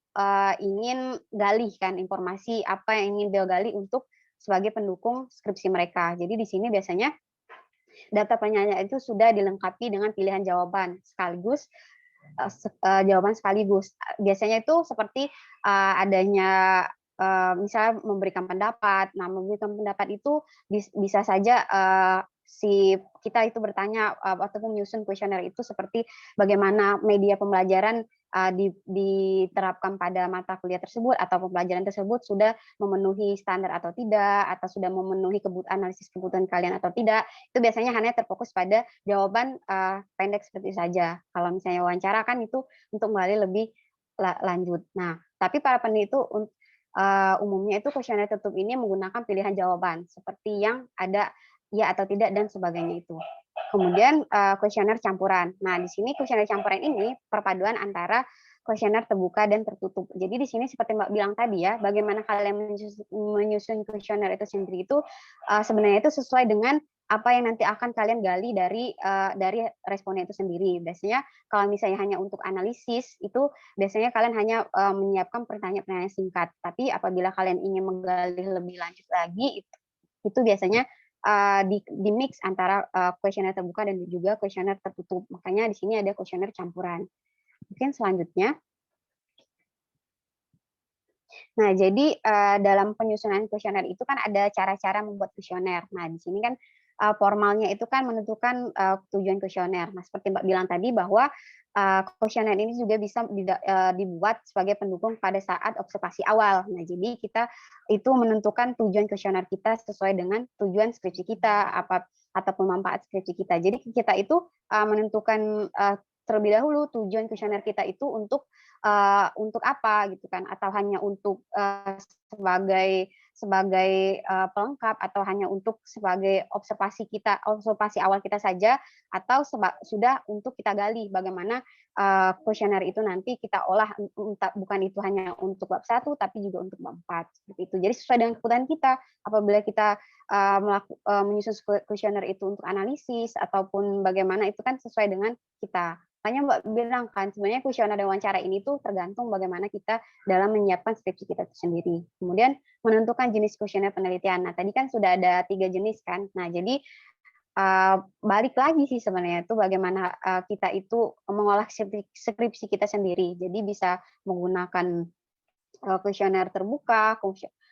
ingin gali kan, informasi apa yang ingin dia gali untuk sebagai pendukung skripsi mereka. Jadi di sini biasanya data penanya itu sudah dilengkapi dengan pilihan jawaban sekaligus jawaban sekaligus. Biasanya itu seperti adanya misalnya memberikan pendapat. Nah, memberikan pendapat itu bisa saja si kita itu bertanya ataupun menyusun kuesioner itu seperti bagaimana media pembelajaran diterapkan pada mata kuliah tersebut atau pembelajaran tersebut sudah memenuhi standar atau tidak, atau sudah memenuhi analisis kebutuhan kalian atau tidak. Itu biasanya hanya terfokus pada jawaban pendek seperti saja. Kalau misalnya wawancara kan itu untuk menggali lebih lanjut. Nah, tapi para peneliti itu umumnya itu kuesioner tertutup ini menggunakan pilihan jawaban seperti yang ada ya atau tidak dan sebagainya itu. Kemudian kuesioner campuran. Nah, di sini kuesioner campuran ini perpaduan antara kuesioner terbuka dan tertutup. Jadi di sini seperti Mbak bilang tadi ya, bagaimana kalian menyusun kuesioner itu sendiri itu sebenarnya itu sesuai dengan apa yang nanti akan kalian gali dari responden itu sendiri. Biasanya kalau misalnya hanya untuk analisis itu biasanya kalian hanya menyiapkan pertanyaan-pertanyaan singkat. Tapi apabila kalian ingin menggali lebih lanjut lagi itu biasanya di mix antara kuesioner terbuka dan juga kuesioner tertutup. Makanya di sini ada kuesioner campuran. Mungkin selanjutnya. Nah, jadi dalam penyusunan kuesioner itu kan ada cara-cara membuat kuesioner. Nah, di sini kan formalnya itu kan menentukan tujuan kuesioner. Nah, seperti Mbak bilang tadi bahwa kuesioner ini juga bisa dibuat sebagai pendukung pada saat observasi awal. Nah, jadi kita itu menentukan tujuan kuesioner kita sesuai dengan tujuan skripsi kita ataupun manfaat skripsi kita. Jadi kita itu menentukan terlebih dahulu tujuan kuesioner kita itu untuk apa gitu kan, atau hanya untuk sebagai pelengkap, atau hanya untuk sebagai observasi awal kita saja, atau sudah untuk kita gali bagaimana kuesioner itu nanti kita olah, bukan itu hanya untuk bab 1 tapi juga untuk bab 4 seperti itu. Jadi sesuai dengan kebutuhan kita. Apabila kita menyusun kuesioner itu untuk analisis ataupun bagaimana, itu kan sesuai dengan kita. Makanya Mbak bilang kan, sebenarnya kuesioner dan wawancara ini tuh tergantung bagaimana kita dalam menyiapkan skripsi kita itu sendiri. Kemudian menentukan jenis kuesioner penelitian. Nah, tadi kan sudah ada 3 jenis kan. Nah, jadi balik lagi sih sebenarnya itu bagaimana kita itu mengolah skripsi kita sendiri. Jadi bisa menggunakan kuesioner terbuka,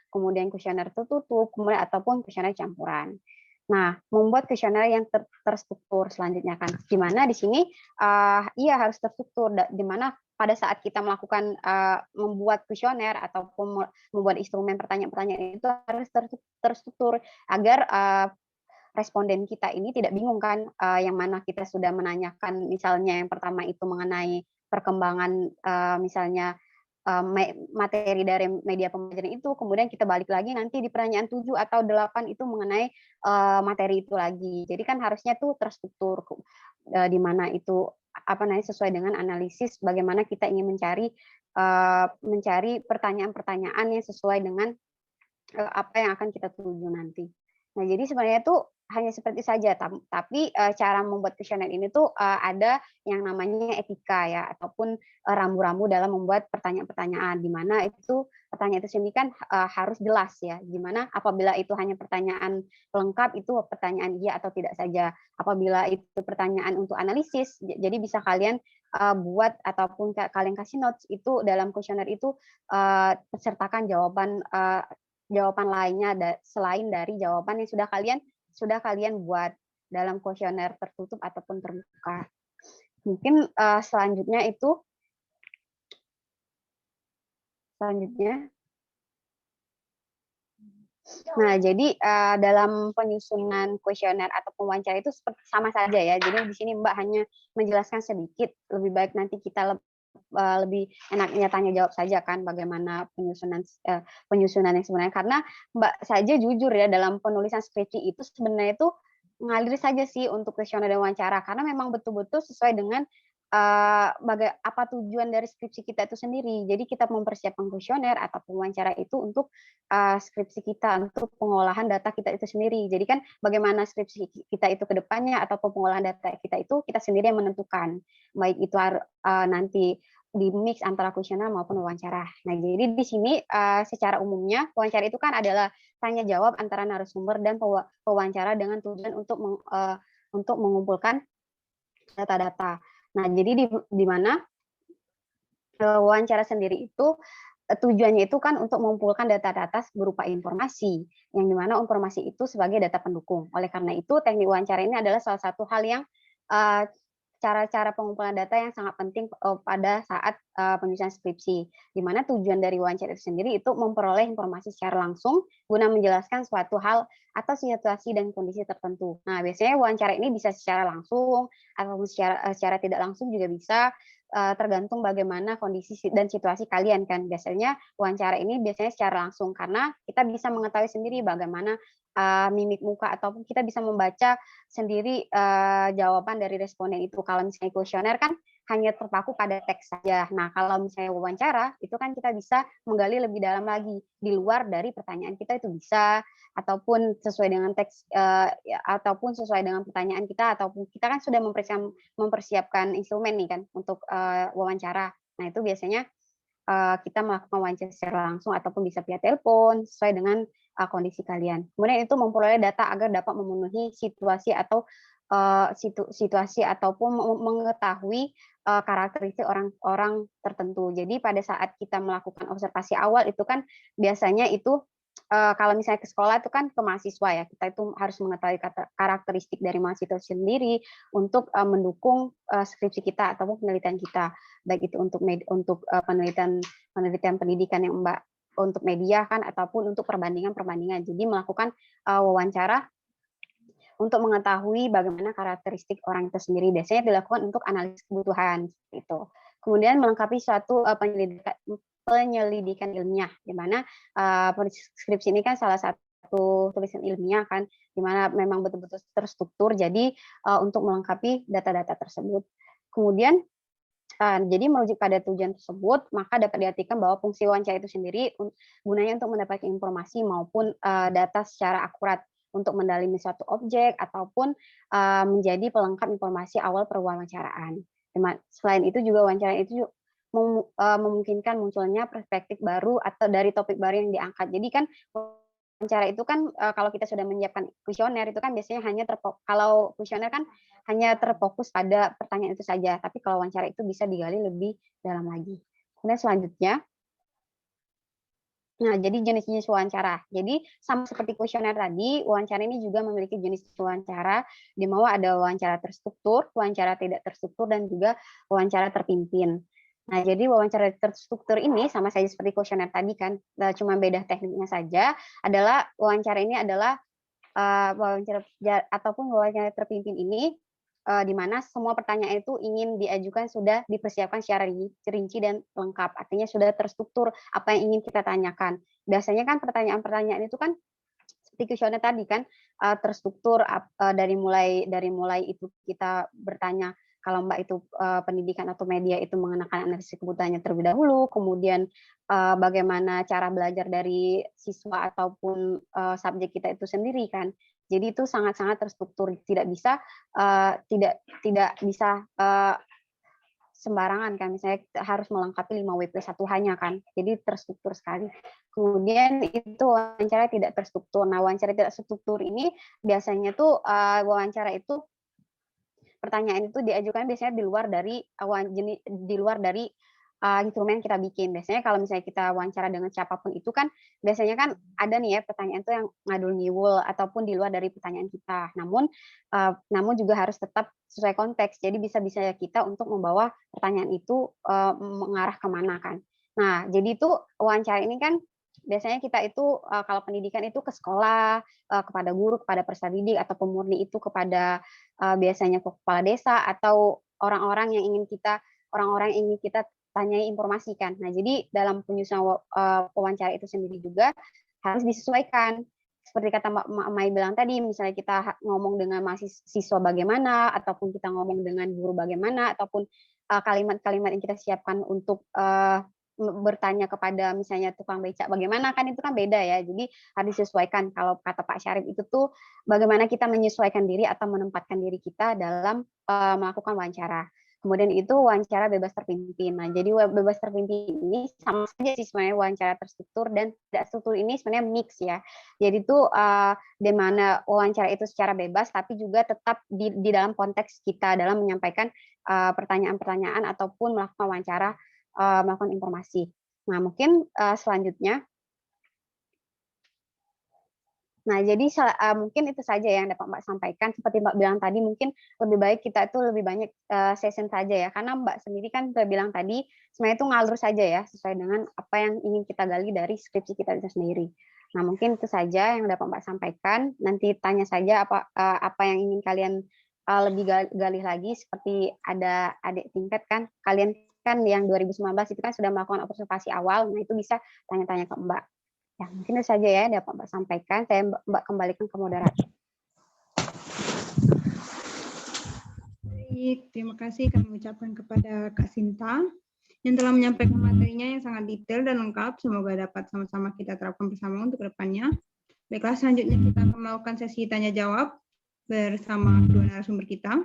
kemudian kuesioner tertutup, kemudian ataupun kuesioner campuran. Nah, membuat kuesioner yang terstruktur selanjutnya kan, di mana di sini iya harus terstruktur, di mana pada saat kita melakukan membuat kuesioner ataupun membuat instrumen pertanyaan-pertanyaan itu harus terstruktur agar responden kita ini tidak bingung kan, yang mana kita sudah menanyakan, misalnya yang pertama itu mengenai perkembangan misalnya materi dari media pembelajaran itu, kemudian kita balik lagi nanti di pertanyaan 7 atau 8 itu mengenai materi itu lagi. Jadi kan harusnya tuh terstruktur, di mana itu sesuai dengan analisis bagaimana kita ingin mencari pertanyaan-pertanyaan yang sesuai dengan apa yang akan kita tuju nanti. Nah, jadi sebenarnya itu hanya seperti saja, tapi cara membuat kuesioner ini tuh ada yang namanya etika ya, ataupun rambu-rambu dalam membuat pertanyaan-pertanyaan, di mana itu pertanyaan itu sendiri kan harus jelas ya, di mana apabila itu hanya pertanyaan pelengkap, itu pertanyaan iya atau tidak saja. Apabila itu pertanyaan untuk analisis, jadi bisa kalian buat ataupun kalian kasih notes itu dalam kuesioner itu sertakan jawaban lainnya selain dari jawaban yang sudah kalian buat dalam kuesioner tertutup ataupun terbuka. Mungkin selanjutnya. Nah, jadi dalam penyusunan kuesioner atau wawancara itu sama saja ya. Jadi di sini Mbak hanya menjelaskan sedikit. Lebih baik nanti kita lebih enaknya tanya jawab saja kan, bagaimana penyusunan yang sebenarnya, karena Mbak saja jujur ya, dalam penulisan skripsi itu sebenarnya itu ngalir saja sih untuk kuesioner dan wawancara, karena memang betul-betul sesuai dengan apa tujuan dari skripsi kita itu sendiri. Jadi kita mempersiapkan kuesioner atau wawancara itu untuk skripsi kita, untuk pengolahan data kita itu sendiri. Jadi kan bagaimana skripsi kita itu ke depannya ataupun pengolahan data kita itu kita sendiri yang menentukan. Baik itu nanti di mix antara kuesioner maupun wawancara. Nah, jadi di sini secara umumnya wawancara itu kan adalah tanya jawab antara narasumber dan pewawancara dengan tujuan untuk mengumpulkan data-data. Nah, jadi di mana wawancara sendiri itu tujuannya itu kan untuk mengumpulkan data-data berupa informasi, yang dimana informasi itu sebagai data pendukung. Oleh karena itu, teknik wawancara ini adalah salah satu hal yang cara-cara pengumpulan data yang sangat penting pada saat penyusunan skripsi, di mana tujuan dari wawancara itu sendiri itu memperoleh informasi secara langsung guna menjelaskan suatu hal atau situasi dan kondisi tertentu. Nah, biasanya wawancara ini bisa secara langsung atau secara tidak langsung juga bisa, tergantung bagaimana kondisi dan situasi kalian kan. Biasanya wawancara ini biasanya secara langsung karena kita bisa mengetahui sendiri bagaimana mimik muka ataupun kita bisa membaca sendiri jawaban dari responden itu. Kalau misalnya kuesioner kan hanya terpaku pada teks saja. Nah, kalau misalnya wawancara itu kan kita bisa menggali lebih dalam lagi di luar dari pertanyaan kita itu bisa, ataupun sesuai dengan teks ataupun sesuai dengan pertanyaan kita, ataupun kita kan sudah mempersiapkan instrumen nih kan untuk wawancara. Nah, itu biasanya kita melakukan wawancara secara langsung ataupun bisa via telepon sesuai dengan kondisi kalian. Kemudian itu memperoleh data agar dapat memenuhi situasi ataupun mengetahui karakteristik orang-orang tertentu. Jadi pada saat kita melakukan observasi awal itu kan biasanya itu kalau misalnya ke sekolah itu kan ke mahasiswa ya, kita itu harus mengetahui karakteristik dari mahasiswa sendiri untuk mendukung skripsi kita ataupun penelitian kita, baik itu untuk penelitian pendidikan yang Mbak untuk media kan ataupun untuk perbandingan. Jadi melakukan wawancara untuk mengetahui bagaimana karakteristik orang itu sendiri. Biasanya dilakukan untuk analisis kebutuhan seperti itu. Kemudian melengkapi suatu penyelidikan ilmiah, di mana skripsi ini kan salah satu tulisan ilmiah kan, di mana memang betul-betul terstruktur. Jadi untuk melengkapi data-data tersebut. Kemudian jadi merujuk pada tujuan tersebut, maka dapat diartikan bahwa fungsi wawancara itu sendiri gunanya untuk mendapatkan informasi maupun data secara akurat untuk mendalami suatu objek ataupun menjadi pelengkap informasi awal perwawancaraan. Selain itu juga wawancara itu memungkinkan munculnya perspektif baru atau dari topik baru yang diangkat. Jadi kan wawancara itu kan kalau kita sudah menyiapkan kuesioner itu kan biasanya kalau kuesioner kan hanya terfokus pada pertanyaan itu saja, tapi kalau wawancara itu bisa digali lebih dalam lagi. Kemudian selanjutnya, nah jadi jenis-jenis wawancara. Jadi sama seperti kuesioner tadi, wawancara ini juga memiliki jenis wawancara, di mana ada wawancara terstruktur, wawancara tidak terstruktur, dan juga wawancara terpimpin. Nah, jadi wawancara terstruktur ini sama saja seperti kuesioner tadi kan, cuma beda tekniknya saja. Wawancara ini adalah wawancara ataupun wawancara terpimpin ini di mana semua pertanyaan itu ingin diajukan sudah dipersiapkan secara rinci dan lengkap. Artinya sudah terstruktur apa yang ingin kita tanyakan. Biasanya kan pertanyaan-pertanyaan itu kan seperti kuesioner tadi kan terstruktur dari mulai itu kita bertanya kalau Mbak itu pendidikan atau media itu mengenakan analisis kebutuhannya terlebih dahulu, kemudian bagaimana cara belajar dari siswa ataupun subjek kita itu sendiri kan. Jadi itu sangat-sangat terstruktur, tidak bisa sembarangan kan, misalnya harus melengkapi 5 WP1 hanya kan, jadi terstruktur sekali. Kemudian itu wawancara tidak terstruktur. Nah, wawancara tidak terstruktur ini biasanya tuh wawancara itu pertanyaan itu diajukan biasanya di luar dari instrumen kita bikin. Biasanya kalau misalnya kita wawancara dengan siapapun itu kan biasanya kan ada nih ya pertanyaan itu yang ngadul nyiwul ataupun di luar dari pertanyaan kita. Namun juga harus tetap sesuai konteks. Jadi bisa-bisa kita untuk membawa pertanyaan itu mengarah kemana kan. Nah, jadi itu wawancara ini kan biasanya kita itu kalau pendidikan itu ke sekolah, kepada guru, kepada peserta didik, atau pemurni itu kepada biasanya ke kepala desa atau orang-orang yang ingin kita tanyai informasi kan. Nah, jadi dalam penyusunan wawancara itu sendiri juga harus disesuaikan. Seperti kata Mbak Mai bilang tadi, misalnya kita ngomong dengan mahasiswa bagaimana, ataupun kita ngomong dengan guru bagaimana, ataupun kalimat-kalimat yang kita siapkan untuk bertanya kepada misalnya tukang becak bagaimana kan itu kan beda ya. Jadi harus disesuaikan. Kalau kata Pak Syarif itu tuh bagaimana kita menyesuaikan diri atau menempatkan diri kita dalam melakukan wawancara. Kemudian itu wawancara bebas terpimpin. Nah, jadi bebas terpimpin ini sama saja sih sebenarnya wawancara terstruktur dan tidak struktur ini sebenarnya mix ya. Jadi itu di mana wawancara itu secara bebas tapi juga tetap di dalam konteks kita dalam menyampaikan pertanyaan-pertanyaan ataupun melakukan wawancara, melakukan informasi. Nah, mungkin selanjutnya. Nah, jadi mungkin itu saja yang dapat Mbak sampaikan. Seperti Mbak bilang tadi, mungkin lebih baik kita itu lebih banyak session saja ya. Karena Mbak sendiri kan sudah bilang tadi, sebenarnya itu ngalur saja ya, sesuai dengan apa yang ingin kita gali dari skripsi kita itu sendiri. Nah, mungkin itu saja yang dapat Mbak sampaikan. Nanti tanya saja apa yang ingin kalian lebih gali lagi, seperti ada adik tingkat kan. Kalian kan yang 2019 itu kan sudah melakukan observasi awal, nah itu bisa tanya-tanya ke Mbak. Ya, mungkin itu saja ya dapat Mbak sampaikan. Saya Mbak kembalikan ke moderator. Baik, terima kasih kami ucapkan kepada Kak Sinta yang telah menyampaikan materinya yang sangat detail dan lengkap. Semoga dapat sama-sama kita terapkan bersama untuk kedepannya. Baiklah, selanjutnya kita akan melakukan sesi tanya jawab bersama kedua narasumber kita.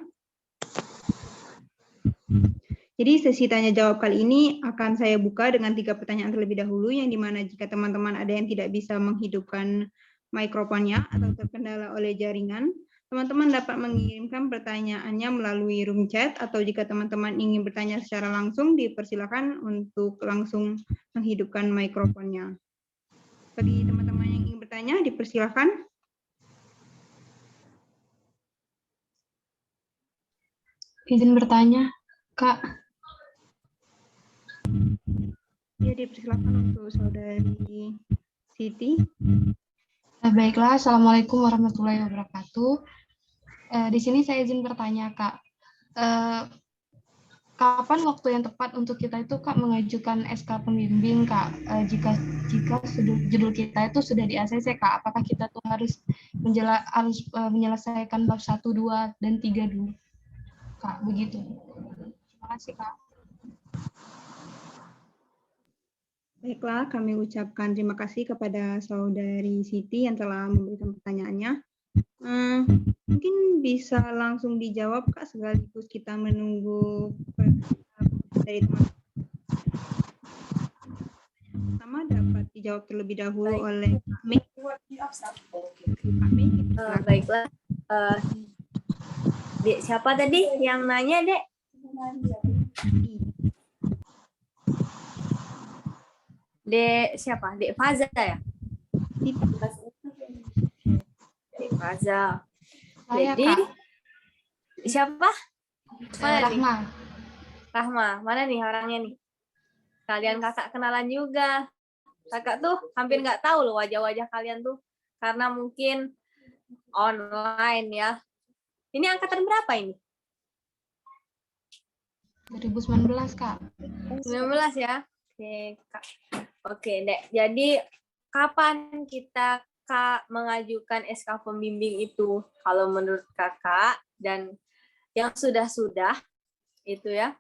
Jadi sesi tanya jawab kali ini akan saya buka dengan 3 pertanyaan terlebih dahulu, yang dimana jika teman-teman ada yang tidak bisa menghidupkan mikrofonnya atau terkendala oleh jaringan, teman-teman dapat mengirimkan pertanyaannya melalui room chat, atau jika teman-teman ingin bertanya secara langsung, dipersilakan untuk langsung menghidupkan mikrofonnya. Bagi teman-teman yang ingin bertanya, dipersilakan. Izin bertanya, Kak. Ya, dipersilakan untuk saudari Siti. Baiklah, Assalamualaikum warahmatullahi wabarakatuh. Di sini saya izin bertanya, Kak. Kapan waktu yang tepat untuk kita itu, Kak, mengajukan SK pembimbing, Kak? Jika judul kita itu sudah di ACC, Kak, apakah kita tuh harus menyelesaikan bab 1, 2, dan 3 dulu, Kak? Begitu. Terima kasih, Kak. Baiklah, kami ucapkan terima kasih kepada Saudari Siti yang telah memberikan pertanyaannya. Mungkin bisa langsung dijawab, Kak, sekaligus kita menunggu dari teman-teman. Pertama dapat dijawab terlebih dahulu oleh Kak Mei. Baiklah. Dek, siapa tadi yang nanya, Dek? Dek siapa? Dek Faza ya? Dek Faza. Saya, Jadi, Kak. siapa? Mana nih? Rahma. Rahma. Mana nih orangnya nih? Kalian kakak kenalan juga. Kakak tuh hampir nggak tahu loh wajah-wajah kalian tuh. Karena mungkin online ya. Ini angkatan berapa ini? 2019, Kak. 19 ya? Oke, Kak. Oke, Dek. Jadi, kapan kita Kak mengajukan SK pembimbing itu? Kalau menurut Kakak, dan yang sudah-sudah, itu ya,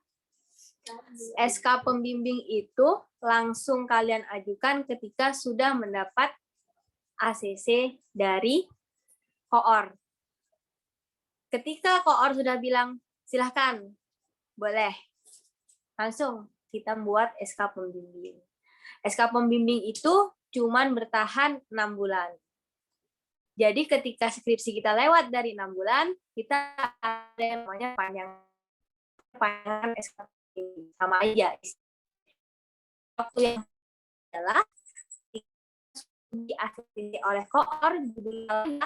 SK pembimbing itu langsung kalian ajukan ketika sudah mendapat ACC dari koor. Ketika koor sudah bilang, silahkan, boleh. Langsung kita buat SK pembimbing. SK pembimbing itu cuman bertahan 6 bulan. Jadi ketika skripsi kita lewat dari 6 bulan, kita ada yang namanya panjangan SK pembimbing. Sama aja. Waktu yang adalah diasisi oleh koor, judulnya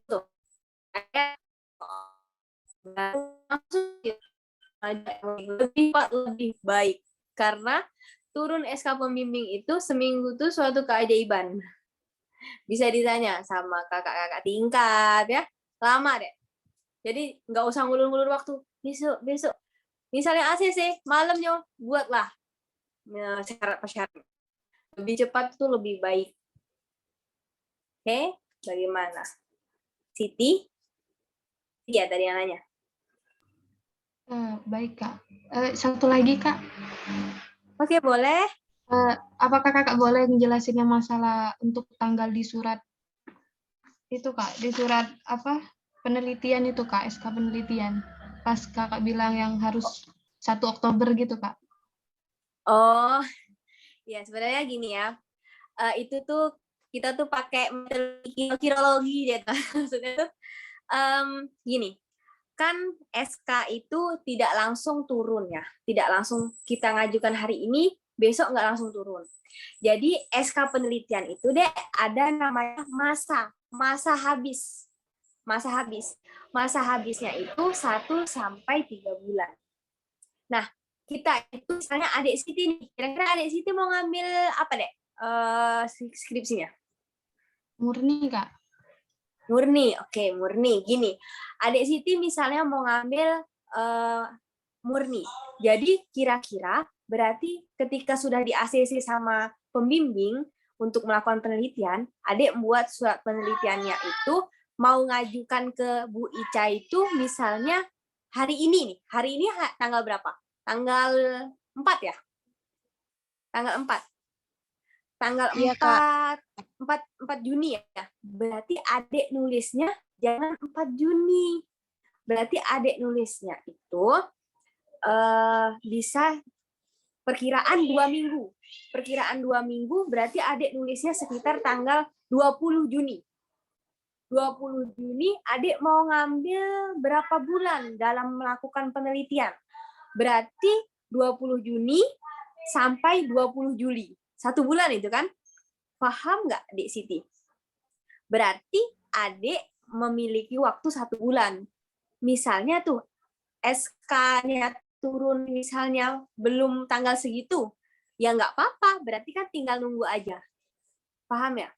tuh. Lebih baik. Karena turun SK pembimbing itu seminggu tuh suatu keajaiban. Bisa ditanya sama kakak-kakak tingkat ya, lama deh. Jadi nggak usah ngulur-ngulur waktu. Besok. Misalnya ACC, malamnya buatlah syarat-syarat. Lebih cepat tuh lebih baik. Oke, bagaimana? Siti? Iya tadi yang nanya. Baik, Kak. Satu lagi, Kak. Oke, boleh. Apakah Kakak boleh menjelasinnya masalah untuk tanggal di surat itu, Kak? Di surat apa? Penelitian itu, Kak, SK penelitian. Pas Kakak bilang yang harus 1 Oktober gitu, Kak. Oh, ya sebenarnya gini ya. Itu tuh kita tuh pakai metode kirologi ya. Maksudnya tuh gini. Kan SK itu tidak langsung turun ya. Tidak langsung kita ngajukan hari ini, besok nggak langsung turun. Jadi SK penelitian itu deh ada namanya masa habis. Masa habisnya itu 1 sampai 3 bulan. Nah, kita itu misalnya adik Siti nih. Kira-kira adik Siti mau ngambil apa deh? Skripsinya? Murni, Kak. Murni, oke, murni. Gini, adik Siti misalnya mau ngambil murni. Jadi kira-kira berarti ketika sudah di ACC sama pembimbing untuk melakukan penelitian, adik membuat surat penelitiannya itu mau ngajukan ke Bu Ica itu misalnya hari ini nih. Hari ini tanggal berapa? Tanggal 4 ya? Tanggal 4. Tanggal 4 Juni ya. Berarti adik nulisnya jangan 4 Juni. Berarti adik nulisnya itu bisa perkiraan 2 minggu. Perkiraan 2 minggu berarti adik nulisnya sekitar tanggal 20 Juni. 20 Juni adik mau ngambil berapa bulan dalam melakukan penelitian? Berarti 20 Juni sampai 20 Juli. 1 bulan itu kan? Paham nggak, Adik Siti? Berarti adik memiliki waktu 1 bulan. Misalnya tuh, SK-nya turun misalnya belum tanggal segitu, ya nggak apa-apa, berarti kan tinggal nunggu aja. Paham ya?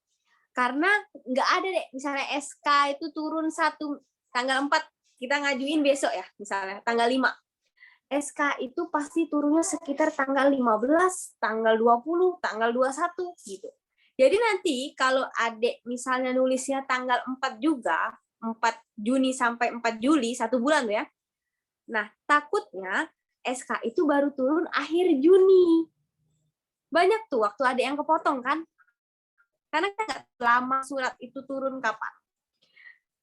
Karena nggak ada deh, misalnya SK itu turun tanggal 4, kita ngajuin besok ya, misalnya tanggal 5. SK itu pasti turunnya sekitar tanggal 15, tanggal 20, tanggal 21 gitu. Jadi nanti kalau adik misalnya nulisnya tanggal 4 juga, 4 Juni sampai 4 Juli, 1 bulan tuh ya. Nah, takutnya SK itu baru turun akhir Juni. Banyak tuh waktu adik yang kepotong kan. Karena kan nggak lama surat itu turun kapan.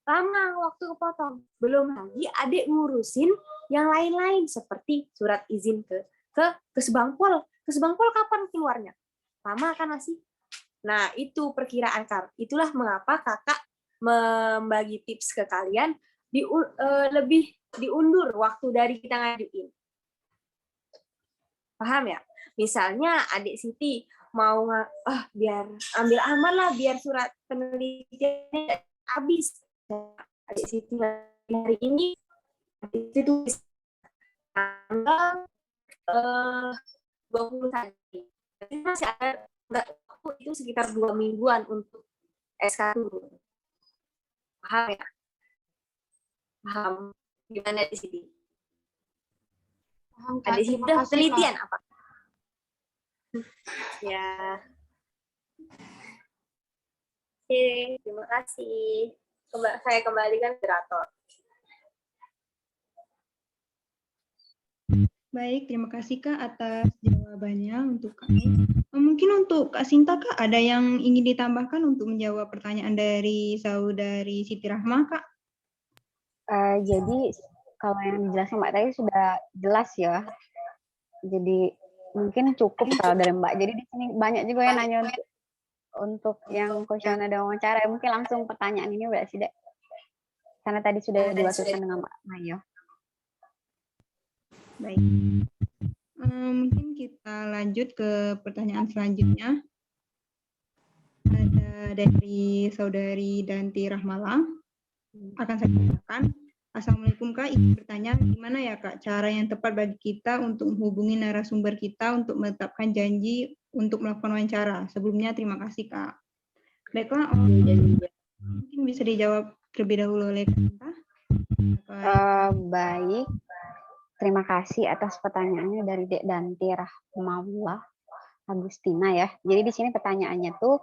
Lama waktu kepotong. Belum lagi adik ngurusin yang lain-lain seperti surat izin ke Kesbangpol. Kesbangpol kapan keluarnya? Lama kan masih. Nah, itu perkiraan Kak. Itulah mengapa Kakak membagi tips ke kalian lebih diundur waktu dari kita ngajuin. Paham ya? Misalnya adik Siti mau biar ambil aman lah, biar surat penelitiannya habis. Adik Siti hari ini itu tulis tanggal 20 tadi. Jadi masih ada nggak waktu, itu sekitar 2 mingguan untuk SK turun. Paham ya? Paham gimana di sini? Paham, Kak. Ada sih Terima kasih, penelitian Kak. apa? Ya. Oke, terima kasih. Saya kembalikan moderator. Baik, terima kasih Kak atas jawabannya untuk kami. Mungkin untuk Kak Sinta, Kak, ada yang ingin ditambahkan untuk menjawab pertanyaan dari saudari Siti Rahma, Kak? Jadi kalau yang dijelaskan Mbak tadi sudah jelas ya. Jadi mungkin cukup kalau dari Mbak. Jadi di sini banyak juga yang nanya untuk yang kuesioner dan wawancara. Mungkin langsung pertanyaan ini Mbak Sida. Karena tadi sudah diwakilkan dengan Mbak Mayo. Baik. Mungkin kita lanjut ke pertanyaan selanjutnya. Ada dari saudari Danti Rahmala. Akan saya bacakan. Assalamualaikum Kak, ingin bertanya gimana ya Kak cara yang tepat bagi kita untuk menghubungi narasumber kita untuk menetapkan janji untuk melakukan wawancara. Sebelumnya terima kasih Kak. Baiklah, mungkin bisa dijawab terlebih dahulu oleh Kak. Baik, terima kasih atas pertanyaannya dari Dek Danti Rahmaullah Agustina ya. Jadi di sini pertanyaannya tuh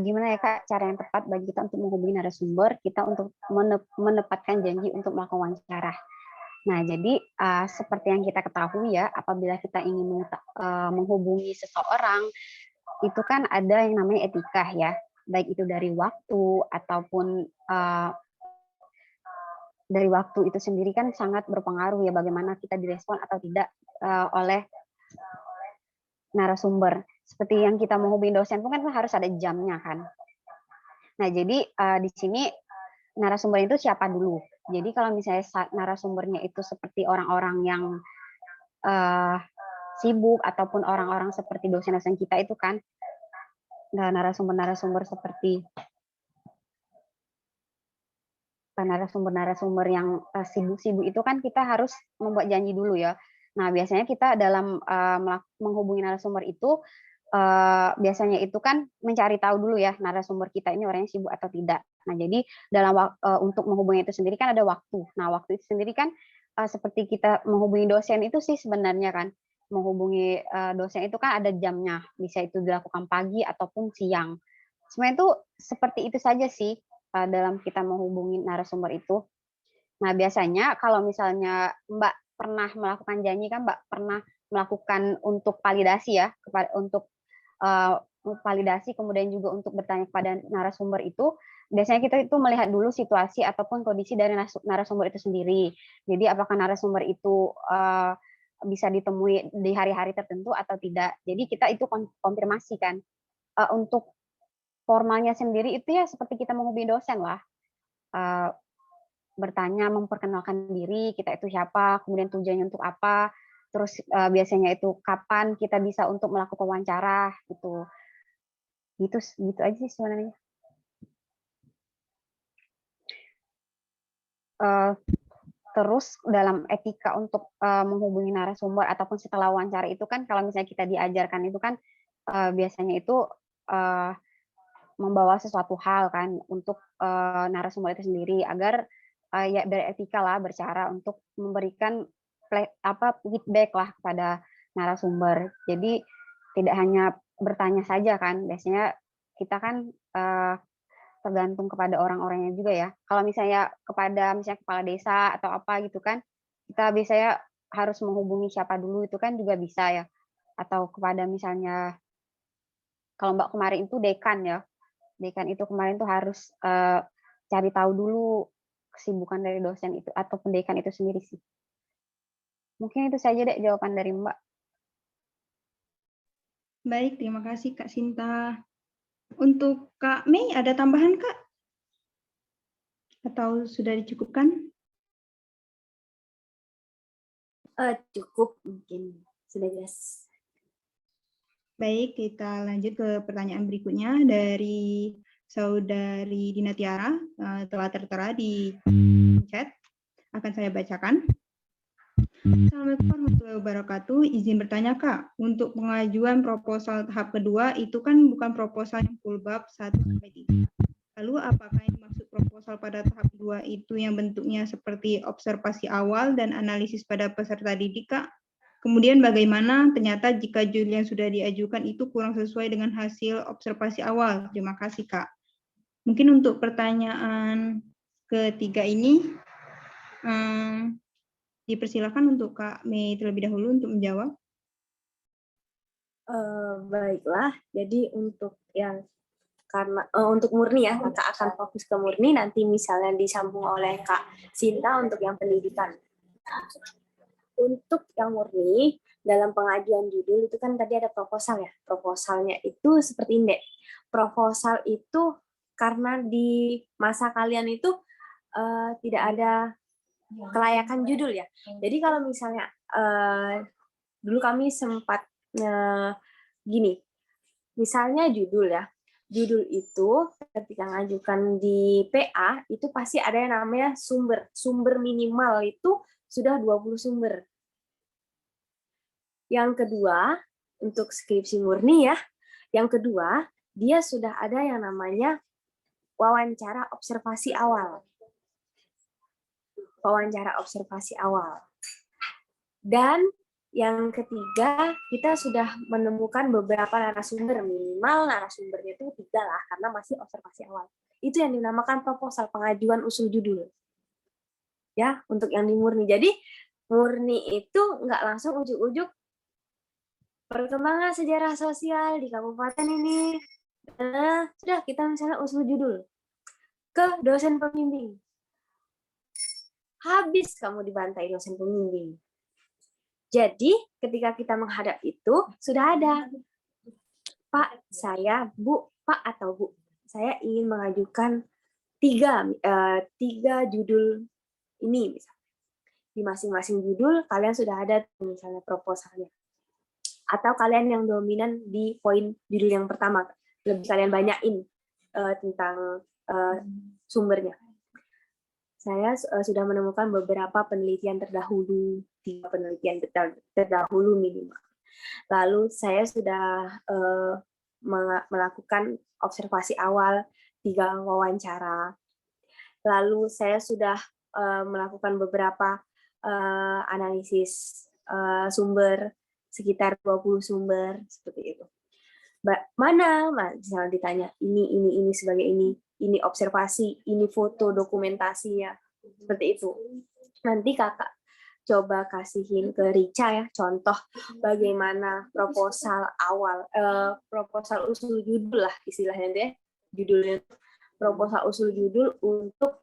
gimana ya Kak cara yang tepat bagi kita untuk menghubungi narasumber kita untuk menepatkan janji untuk melakukan wawancara. Nah, jadi seperti yang kita ketahui ya, apabila kita ingin menghubungi seseorang, itu kan ada yang namanya etika ya, baik itu dari waktu ataupun dari waktu itu sendiri kan sangat berpengaruh ya bagaimana kita direspon atau tidak oleh narasumber. Seperti yang kita menghubungi dosen pun kan harus ada jamnya kan. Nah, jadi di sini narasumber itu siapa dulu. Jadi kalau misalnya narasumbernya itu seperti orang-orang yang sibuk ataupun orang-orang seperti dosen-dosen kita itu kan, narasumber-narasumber seperti narasumber-narasumber yang sibuk-sibuk itu kan kita harus membuat janji dulu ya. Nah, biasanya kita dalam menghubungi narasumber itu biasanya itu kan mencari tahu dulu ya narasumber kita ini orangnya sibuk atau tidak. Nah, jadi dalam untuk menghubungi itu sendiri kan ada waktu. Nah, waktu itu sendiri kan seperti kita menghubungi dosen itu sih sebenarnya kan menghubungi dosen itu kan ada jamnya. Bisa itu dilakukan pagi ataupun siang. Sebenarnya itu seperti itu saja sih dalam kita menghubungi narasumber itu. Nah, biasanya kalau misalnya Mbak pernah melakukan janji kan Mbak pernah melakukan untuk validasi ya, untuk validasi kemudian juga untuk bertanya kepada narasumber itu, biasanya kita itu melihat dulu situasi ataupun kondisi dari narasumber itu sendiri. Jadi apakah narasumber itu bisa ditemui di hari-hari tertentu atau tidak. Jadi kita itu konfirmasi kan. Untuk formalnya sendiri itu ya seperti kita menghubungi dosen lah. Bertanya, memperkenalkan diri, kita itu siapa, kemudian tujuannya untuk apa, terus biasanya itu kapan kita bisa untuk melakukan wawancara gitu. Gitu aja sih sebenarnya. Terus dalam etika untuk menghubungi narasumber ataupun setelah wawancara itu kan kalau misalnya kita diajarkan itu kan biasanya itu membawa sesuatu hal kan untuk narasumber itu sendiri agar ya beretika lah bercara untuk memberikan feedback lah kepada narasumber. Jadi tidak hanya bertanya saja kan, biasanya kita kan tergantung kepada orang-orangnya juga ya. Kalau misalnya kepala desa atau apa gitu kan, kita biasanya harus menghubungi siapa dulu itu kan juga bisa ya. Atau kepada misalnya kalau Mbak kemarin itu dekan ya, dekan itu kemarin tuh harus cari tahu dulu kesibukan dari dosen itu atau pendekan itu sendiri sih. Mungkin itu saja deh jawaban dari Mbak. Baik, terima kasih Kak Sinta. Untuk Kak Mei, ada tambahan Kak? Atau sudah dicukupkan? Cukup mungkin, sudah jelas. Baik, kita lanjut ke pertanyaan berikutnya dari Saudari Dina Tiara, telah tertera di chat. Akan saya bacakan. Assalamualaikum warahmatullahi wabarakatuh. Izin bertanya Kak, untuk pengajuan proposal tahap kedua itu kan bukan proposal yang full bab 1-3. Lalu apakah yang dimaksud proposal pada tahap 2 itu yang bentuknya seperti observasi awal dan analisis pada peserta didik Kak? Kemudian bagaimana ternyata jika judul yang sudah diajukan itu kurang sesuai dengan hasil observasi awal? Terima kasih Kak. Mungkin untuk pertanyaan ketiga ini, dipersilakan untuk Kak Mei terlebih dahulu untuk menjawab. Baiklah, jadi untuk yang untuk murni ya, Kakak akan fokus ke murni, nanti misalnya disambung oleh Kak Sinta untuk yang pendidikan. Untuk yang murni, dalam pengajuan judul itu kan tadi ada proposal ya. Proposalnya itu seperti ini, Dek. Proposal itu karena di masa kalian itu tidak ada kelayakan judul ya. Jadi kalau misalnya dulu kami sempat gini, misalnya judul ya. Judul itu ketika ngajukan di PA itu pasti ada yang namanya sumber. Sumber minimal itu sudah 20 sumber. Yang kedua, untuk skripsi murni ya, yang kedua, dia sudah ada yang namanya wawancara observasi awal. Wawancara observasi awal. Dan yang ketiga, kita sudah menemukan beberapa narasumber, minimal narasumbernya itu 3 lah, karena masih observasi awal. Itu yang dinamakan proposal pengajuan usul judul. Ya, untuk yang di murni. Jadi, murni itu nggak langsung ujuk-ujuk perkembangan sejarah sosial di kabupaten ini. Sudah, kita misalnya usul judul ke dosen pembimbing. Habis kamu dibantai dosen pembimbing. Jadi, ketika kita menghadap itu, sudah ada. Pak, saya, Bu, Pak atau Bu, saya ingin mengajukan 3 judul ini. Misalnya. Di masing-masing judul, kalian sudah ada misalnya proposalnya. Atau kalian yang dominan di poin judul yang pertama. Lebih kalian banyakin tentang sumbernya. Saya sudah menemukan beberapa penelitian terdahulu, 3 penelitian terdahulu minimal. Lalu saya sudah melakukan observasi awal, 3 wawancara. Lalu saya sudah melakukan beberapa analisis sumber, sekitar 20 sumber, seperti itu. Mana misalnya ditanya, ini sebagai ini observasi, ini foto dokumentasi ya, seperti itu. Nanti kakak coba kasihin ke Rica ya, contoh bagaimana proposal awal, proposal usul judul lah istilahnya deh, judulnya proposal usul judul untuk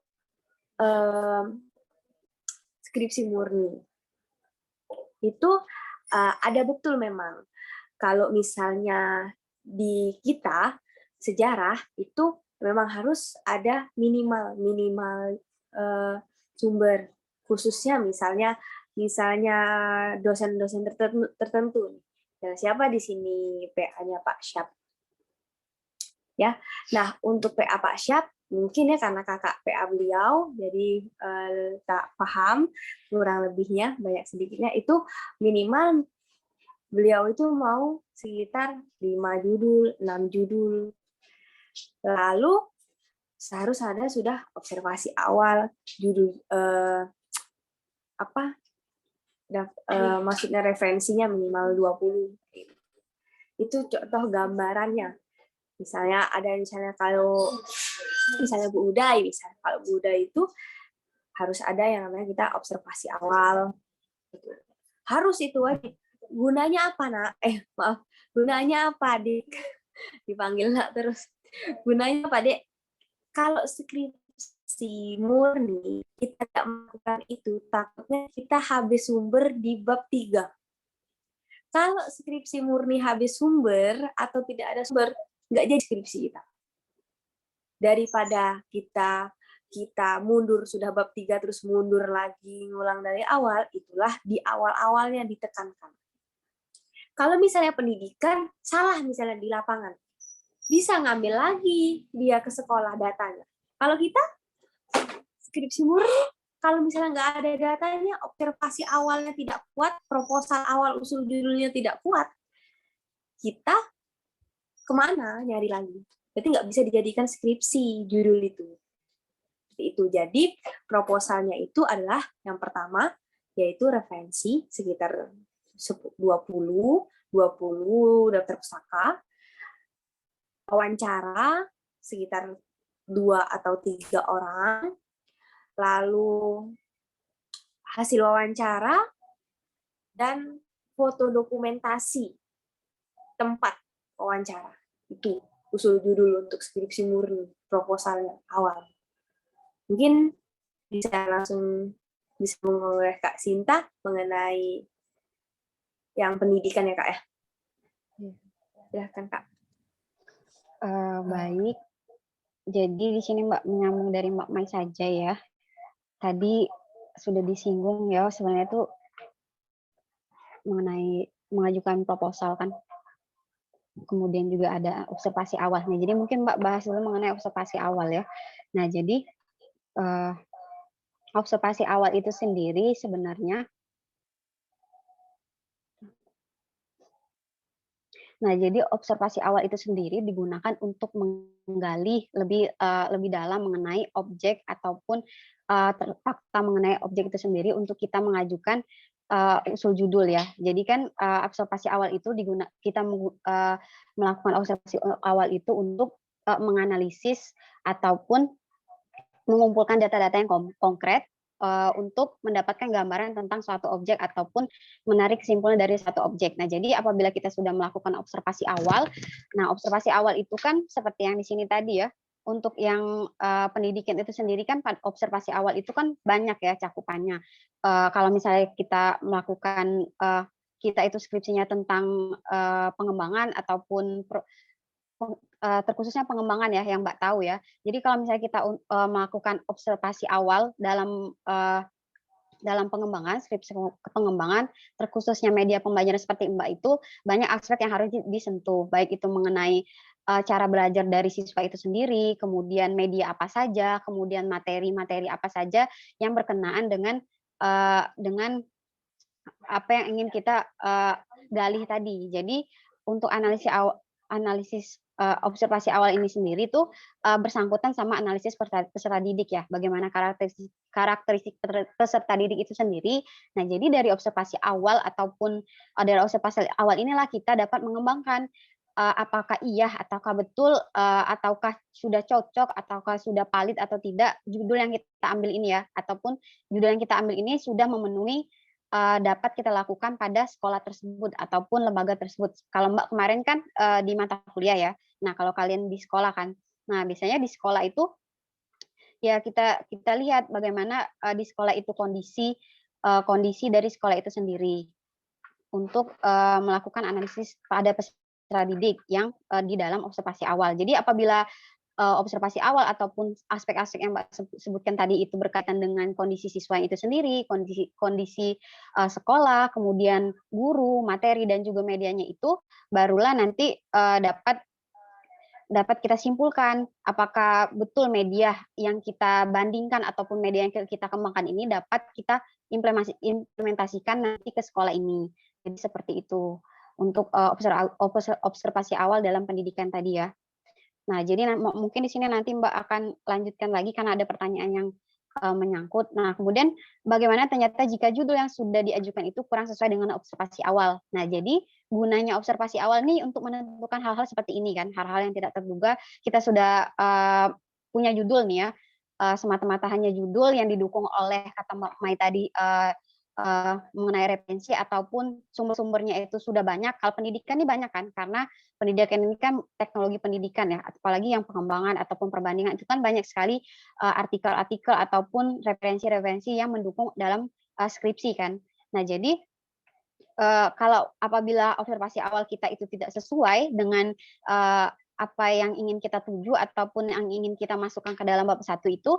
skripsi murni. Itu ada betul memang. Kalau misalnya di kita sejarah itu memang harus ada minimal sumber, khususnya misalnya dosen-dosen tertentu. Dan siapa di sini PA-nya Pak Syab? Ya. Nah, untuk PA Pak Syab mungkin ya karena kakak PA beliau, jadi tak paham kurang lebihnya, banyak sedikitnya itu minimal beliau itu mau sekitar 5 judul, 6 judul. Lalu harus ada sudah observasi awal, judul maksudnya referensinya minimal 20. Itu contoh gambarannya. Misalnya kalau misalnya Bu Uday, kalau Bu Uday itu harus ada yang namanya kita observasi awal. Harus itu wajib. Gunanya apa, Nak? Maaf. Gunanya apa, Dik? Dipanggil Nak terus. Gunanya apa, Dek? Kalau skripsi murni, kita tidak melakukan itu, takutnya kita habis sumber di bab 3. Kalau skripsi murni habis sumber atau tidak ada sumber, nggak jadi skripsi kita. Daripada kita mundur sudah bab 3 terus mundur lagi ngulang dari awal, itulah di awal-awalnya ditekankan. Kalau misalnya pendidikan salah misalnya di lapangan, bisa ngambil lagi dia ke sekolah datanya. Kalau kita skripsi murni, kalau misalnya nggak ada datanya, observasi awalnya tidak kuat, proposal awal usul judulnya tidak kuat, kita kemana nyari lagi? Berarti nggak bisa dijadikan skripsi judul itu. Jadi proposalnya itu adalah yang pertama, yaitu referensi sekitar 20 daftar pustaka, wawancara sekitar 2 atau 3 orang, lalu hasil wawancara, dan foto dokumentasi tempat wawancara. Itu usul judul untuk skripsi murni, proposalnya awal. Mungkin bisa mengoleh Kak Sinta mengenai yang pendidikan ya, Kak, ya. Silahkan, Kak. Baik. Jadi di sini Mbak menyambung dari Mbak Mai saja ya. Tadi sudah disinggung ya sebenarnya itu mengenai mengajukan proposal kan. Kemudian juga ada observasi awalnya. Jadi mungkin Mbak bahas dulu mengenai observasi awal ya. Nah, jadi observasi awal itu sendiri sebenarnya. Nah, jadi observasi awal itu sendiri digunakan untuk menggali lebih dalam mengenai objek ataupun fakta mengenai objek itu sendiri untuk kita mengajukan usul judul ya. Jadi kan observasi awal itu kita melakukan observasi awal itu untuk menganalisis ataupun mengumpulkan data-data yang konkret untuk mendapatkan gambaran tentang suatu objek ataupun menarik kesimpulan dari suatu objek. Nah, jadi apabila kita sudah melakukan observasi awal, nah observasi awal itu kan seperti yang di sini tadi ya, untuk yang pendidikan itu sendiri kan observasi awal itu kan banyak ya cakupannya. Kalau misalnya kita melakukan kita itu skripsinya tentang pengembangan ataupun terkhususnya pengembangan ya yang Mbak tahu ya. Jadi kalau misalnya kita melakukan observasi awal dalam pengembangan, skripsi pengembangan, terkhususnya media pembelajaran seperti Mbak itu banyak aspek yang harus disentuh, baik itu mengenai cara belajar dari siswa itu sendiri, kemudian media apa saja, kemudian materi-materi apa saja yang berkenaan dengan apa yang ingin kita gali tadi. Jadi untuk analisis observasi awal ini sendiri tuh bersangkutan sama analisis peserta didik ya, bagaimana karakteristik peserta didik itu sendiri. Nah, jadi dari observasi awal ataupun dari observasi awal inilah kita dapat mengembangkan apakah iya ataukah betul ataukah sudah cocok ataukah sudah valid atau tidak judul yang kita ambil ini ya, ataupun judul yang kita ambil ini sudah memenuhi dapat kita lakukan pada sekolah tersebut ataupun lembaga tersebut. Kalau Mbak kemarin kan di mata kuliah ya. Nah, kalau kalian di sekolah kan. Nah, biasanya di sekolah itu ya kita lihat bagaimana di sekolah itu kondisi dari sekolah itu sendiri untuk melakukan analisis pada peserta didik yang di dalam observasi awal. Jadi apabila observasi awal ataupun aspek-aspek yang Mbak sebutkan tadi itu berkaitan dengan kondisi siswa itu sendiri, kondisi sekolah, kemudian guru, materi dan juga medianya itu barulah nanti dapat kita simpulkan apakah betul media yang kita bandingkan ataupun media yang kita kembangkan ini dapat kita implementasikan nanti ke sekolah ini. Jadi seperti itu untuk observasi awal dalam pendidikan tadi ya. Nah, jadi mungkin di sini nanti Mbak akan lanjutkan lagi karena ada pertanyaan yang menyangkut. Nah, kemudian bagaimana ternyata jika judul yang sudah diajukan itu kurang sesuai dengan observasi awal. Nah, jadi gunanya observasi awal nih untuk menentukan hal-hal seperti ini kan, hal-hal yang tidak terduga. Kita sudah punya judul nih ya, semata-mata hanya judul yang didukung oleh kata Mbak Mai tadi, mengenai referensi ataupun sumber-sumbernya itu sudah banyak. Kalau pendidikan ini banyak kan, karena pendidikan ini kan teknologi pendidikan ya, apalagi yang pengembangan ataupun perbandingan itu kan banyak sekali artikel-artikel ataupun referensi-referensi yang mendukung dalam skripsi kan. Nah, jadi kalau apabila observasi awal kita itu tidak sesuai dengan apa yang ingin kita tuju ataupun yang ingin kita masukkan ke dalam bab 1 itu,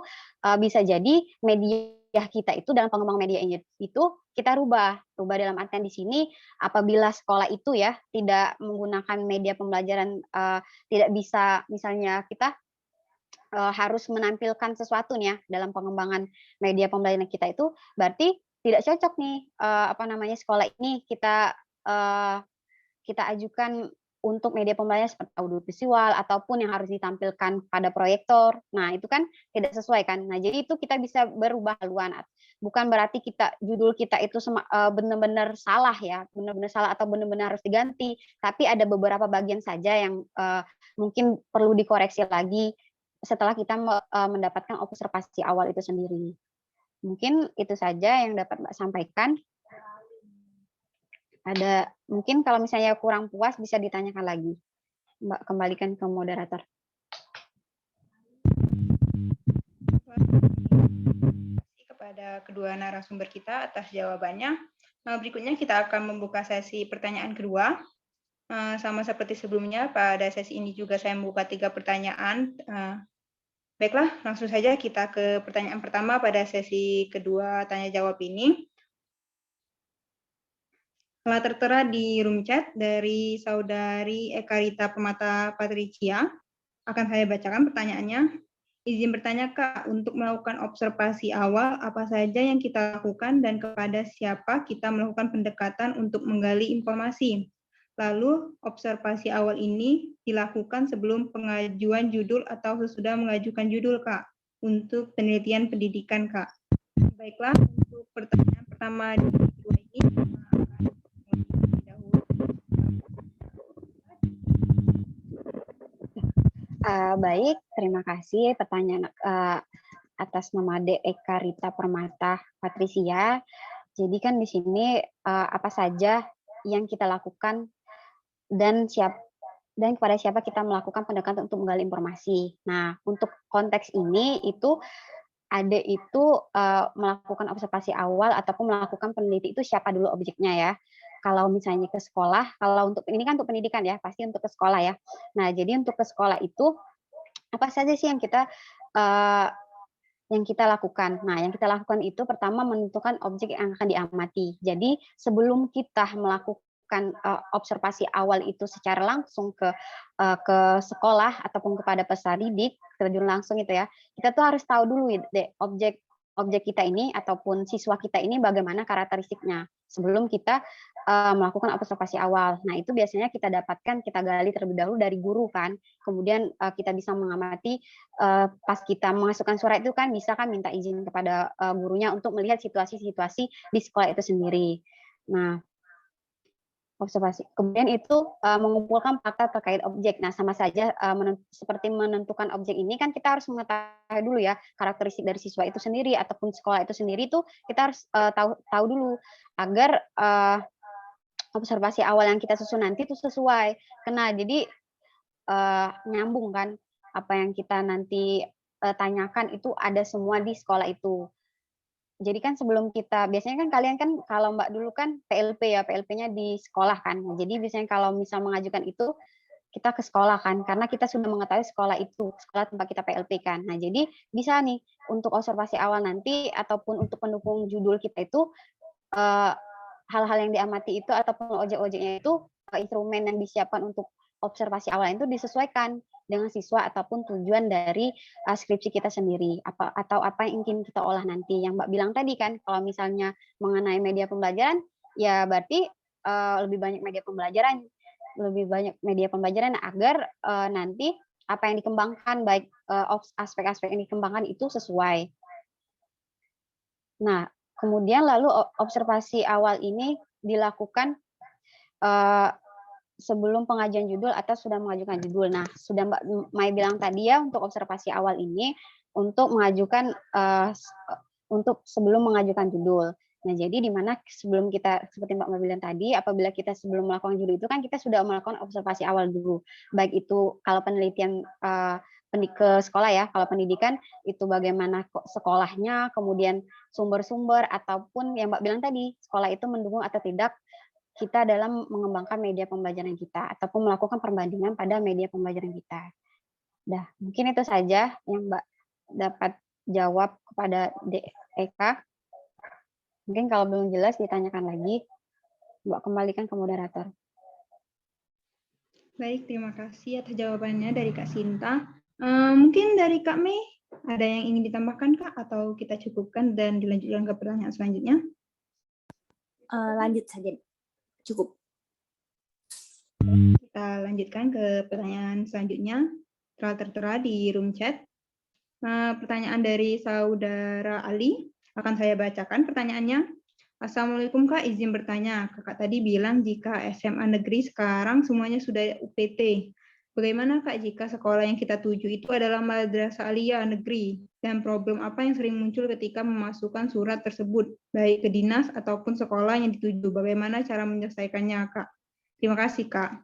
bisa jadi media kita itu dalam pengembangan media itu kita rubah dalam artian di sini apabila sekolah itu ya tidak menggunakan media pembelajaran, tidak bisa misalnya kita harus menampilkan sesuatu nih ya dalam pengembangan media pembelajaran kita itu, berarti tidak cocok nih, sekolah ini kita ajukan untuk media pembelajaran seperti audiovisual ataupun yang harus ditampilkan pada proyektor. Nah, itu kan tidak sesuai kan. Nah, jadi itu kita bisa berubah haluan. Bukan berarti judul kita itu benar-benar salah ya, benar-benar salah atau benar-benar harus diganti, tapi ada beberapa bagian saja yang mungkin perlu dikoreksi lagi setelah kita mendapatkan observasi awal itu sendiri. Mungkin itu saja yang dapat Mbak sampaikan. Ada mungkin kalau misalnya kurang puas bisa ditanyakan lagi. Mbak kembalikan ke moderator. Kepada kedua narasumber kita atas jawabannya. Berikutnya kita akan membuka sesi pertanyaan kedua. Sama seperti sebelumnya, pada sesi ini juga saya membuka 3 pertanyaan. Baiklah, langsung saja kita ke pertanyaan pertama pada sesi kedua tanya jawab ini. Telah tertera di room chat dari Saudari Eka Rita Permata Patricia. Akan saya bacakan pertanyaannya. Izin bertanya Kak, untuk melakukan observasi awal, apa saja yang kita lakukan dan kepada siapa kita melakukan pendekatan untuk menggali informasi? Lalu, observasi awal ini dilakukan sebelum pengajuan judul atau sesudah mengajukan judul, Kak, untuk penelitian pendidikan, Kak. Baiklah, untuk pertanyaan pertama di kedua ini, baik, terima kasih pertanyaan atas nama Eka Rita Permata Patricia. Jadi kan di sini apa saja yang kita lakukan dan kepada siapa kita melakukan pendekatan untuk menggali informasi. Nah, untuk konteks ini itu Ade itu melakukan observasi awal ataupun melakukan peneliti itu siapa dulu objeknya ya. Kalau misalnya ke sekolah, kalau untuk ini kan untuk pendidikan ya, pasti untuk ke sekolah ya. Nah, jadi untuk ke sekolah itu apa saja sih yang kita lakukan? Nah, yang kita lakukan itu pertama menentukan objek yang akan diamati. Jadi sebelum kita melakukan observasi awal itu secara langsung ke sekolah ataupun kepada peserta didik, terjun langsung itu ya, kita tuh harus tahu dulu deh objek kita ini ataupun siswa kita ini bagaimana karakteristiknya sebelum kita melakukan observasi awal. Nah, itu biasanya kita gali terlebih dahulu dari guru kan. Kemudian kita bisa mengamati pas kita memasukkan surat itu kan bisa kan minta izin kepada gurunya untuk melihat situasi-situasi di sekolah itu sendiri. Nah, observasi. Kemudian itu mengumpulkan fakta terkait objek. Nah, sama saja seperti menentukan objek ini kan kita harus mengetahui dulu ya karakteristik dari siswa itu sendiri ataupun sekolah itu sendiri itu kita harus tahu dulu agar observasi awal yang kita susun nanti itu sesuai. Jadi nyambung kan apa yang kita nanti tanyakan itu ada semua di sekolah itu. Jadi kan sebelum kita, biasanya kan kalian kan kalau Mbak dulu kan PLP ya, PLP-nya di sekolah kan. Nah, jadi biasanya kalau misal mengajukan itu, kita ke sekolah kan, karena kita sudah mengetahui sekolah itu, sekolah tempat kita PLP kan. Nah, jadi bisa nih untuk observasi awal nanti, ataupun untuk pendukung judul kita itu, hal-hal yang diamati itu, ataupun objek-objeknya itu, instrumen yang disiapkan untuk observasi awal itu disesuaikan dengan siswa ataupun tujuan dari skripsi kita sendiri atau apa yang ingin kita olah nanti. Yang Mbak bilang tadi kan kalau misalnya mengenai media pembelajaran ya berarti lebih banyak media pembelajaran agar nanti apa yang dikembangkan, baik aspek-aspek yang dikembangkan itu sesuai. Nah, kemudian lalu observasi awal ini dilakukan sebelum pengajuan judul atau sudah mengajukan judul. Nah, sudah Mbak Mai bilang tadi ya, untuk observasi awal ini untuk mengajukan untuk sebelum mengajukan judul. Nah, jadi di mana sebelum kita, seperti Mbak Mai bilang tadi, apabila kita sebelum melakukan judul itu kan kita sudah melakukan observasi awal dulu. Baik itu kalau penelitian ke sekolah ya, kalau pendidikan itu bagaimana sekolahnya, kemudian sumber-sumber, ataupun yang Mbak bilang tadi, sekolah itu mendukung atau tidak kita dalam mengembangkan media pembelajaran kita, ataupun melakukan perbandingan pada media pembelajaran kita. Dah, mungkin itu saja yang Mbak dapat jawab kepada Eka. Mungkin kalau belum jelas ditanyakan lagi, Mbak kembalikan ke moderator. Baik, terima kasih atas jawabannya dari Kak Sinta. Mungkin dari Kak Mei, ada yang ingin ditambahkan Kak, atau kita cukupkan dan dilanjutkan ke pertanyaan selanjutnya? Lanjut saja, cukup. Kita lanjutkan ke pertanyaan selanjutnya, telah tertera di room chat. Pertanyaan dari Saudara Ali, akan saya bacakan pertanyaannya. Assalamualaikum Kak, izin bertanya. Kakak tadi bilang jika SMA negeri sekarang semuanya sudah UPT. Bagaimana Kak jika sekolah yang kita tuju itu adalah madrasah aliyah negeri? Dan problem apa yang sering muncul ketika memasukkan surat tersebut, baik ke dinas ataupun sekolah yang dituju? Bagaimana cara menyelesaikannya Kak? Terima kasih Kak.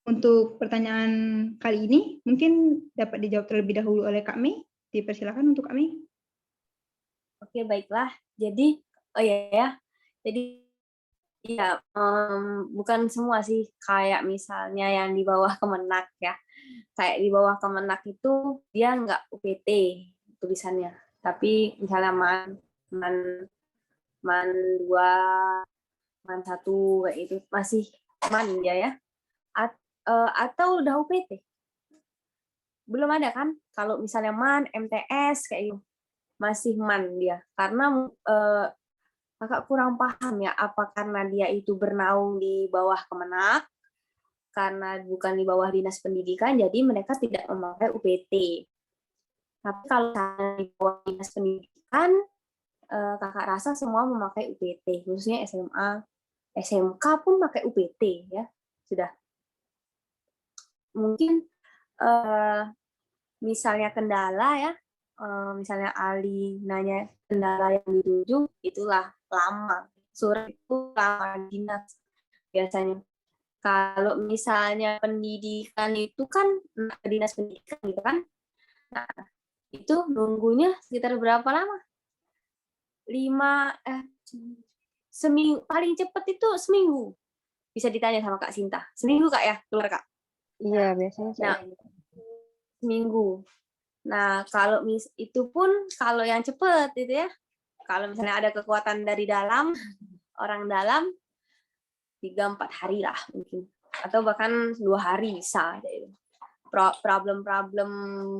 Untuk pertanyaan kali ini, mungkin dapat dijawab terlebih dahulu oleh Kak Mei. Dipersilakan untuk Kak Mei. Oke, baiklah. Jadi, jadi ya, bukan semua sih, kayak misalnya yang di bawah Kemenak ya. Kayak di bawah Kemenak itu dia nggak UPT tulisannya. Tapi misalnya man 2, man 1 kayak itu masih man ya. Atau udah UPT. Belum ada kan? Kalau misalnya man, MTS kayak gitu. Masih man dia. Karena Kakak kurang paham ya, apa karena dia itu bernaung di bawah Kemenak, karena bukan di bawah Dinas Pendidikan, jadi mereka tidak memakai UPT. Tapi kalau di bawah Dinas Pendidikan, Kakak rasa semua memakai UPT, khususnya SMA, SMK pun pakai UPT ya, sudah. Mungkin misalnya kendala ya, misalnya Ali nanya kendala yang dituju, itulah lama. Surat itu lama dinas biasanya. Kalau misalnya pendidikan itu kan dinas pendidikan gitu kan. Nah, itu nunggunya sekitar berapa lama? Seminggu, paling cepat itu seminggu. Bisa ditanya sama Kak Sinta. Seminggu Kak ya, keluar Kak? Iya, biasanya seminggu. Nah, kalau itu pun kalau yang cepat itu ya. Kalau misalnya ada kekuatan dari dalam, orang dalam, 3-4 hari lah mungkin. Atau bahkan 2 hari bisa. Problem-problem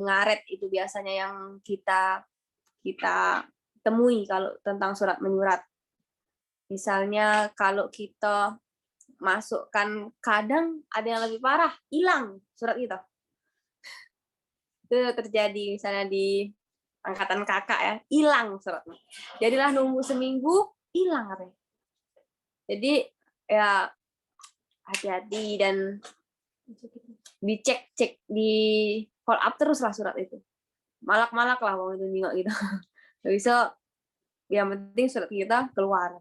ngaret itu biasanya yang kita temui kalau tentang surat menyurat. Misalnya kalau kita masukkan, kadang ada yang lebih parah, hilang surat kita. Itu terjadi misalnya di angkatan kakak ya, hilang suratnya. Jadilah nunggu seminggu, hilang katanya. Jadi ya hati-hati dan dicek di follow up terus lah surat itu. Malak-malak lah waktu itu nengok gitu. Gak bisa, yang penting surat kita keluar.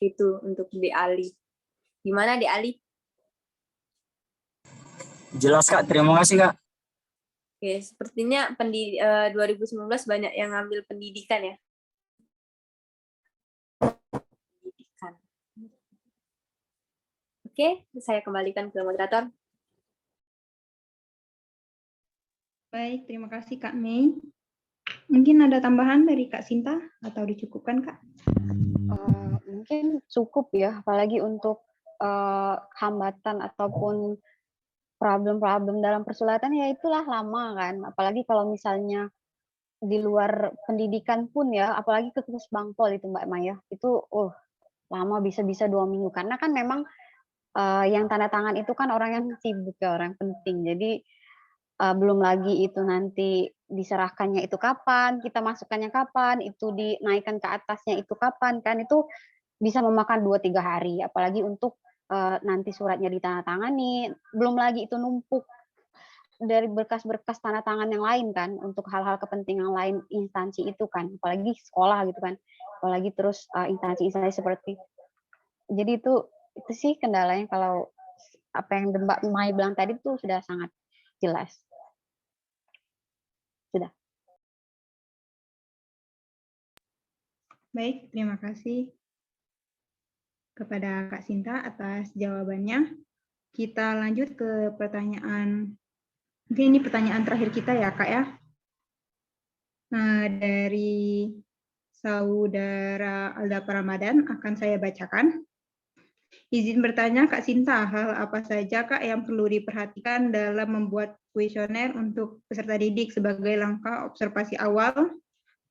Itu untuk di Ali. Gimana di Ali? Jelas Kak, terima kasih Kak. Oke, sepertinya 2019 banyak yang ngambil pendidikan ya. Pendidikan. Oke, saya kembalikan ke moderator. Baik, terima kasih Kak Mei. Mungkin ada tambahan dari Kak Sinta atau dicukupkan Kak? Mungkin cukup ya, apalagi untuk hambatan ataupun problem-problem dalam persulatan ya itulah lama kan. Apalagi kalau misalnya di luar pendidikan pun ya, apalagi ke Bangpol itu Mbak Maya, itu lama bisa-bisa 2 minggu. Karena kan memang yang tanda tangan itu kan orang yang sibuk ya, orang penting. Jadi belum lagi itu nanti diserahkannya itu kapan, kita masukkannya kapan, itu dinaikkan ke atasnya itu kapan, kan itu bisa memakan 2-3 hari. Apalagi untuk nanti suratnya ditandatangani, belum lagi itu numpuk dari berkas-berkas tanda tangan yang lain kan, untuk hal-hal kepentingan lain instansi itu kan, apalagi sekolah gitu kan, apalagi terus instansi-instansi seperti. Jadi itu sih kendalanya, kalau apa yang Mbak Mai bilang tadi tuh sudah sangat jelas. Sudah. Baik, terima kasih kepada Kak Sinta atas jawabannya. Kita lanjut ke pertanyaan, mungkin ini pertanyaan terakhir kita ya Kak ya. Nah, dari Saudara Alda Ramadan akan saya bacakan. Izin bertanya Kak Sinta, hal apa saja Kak yang perlu diperhatikan dalam membuat kuesioner untuk peserta didik sebagai langkah observasi awal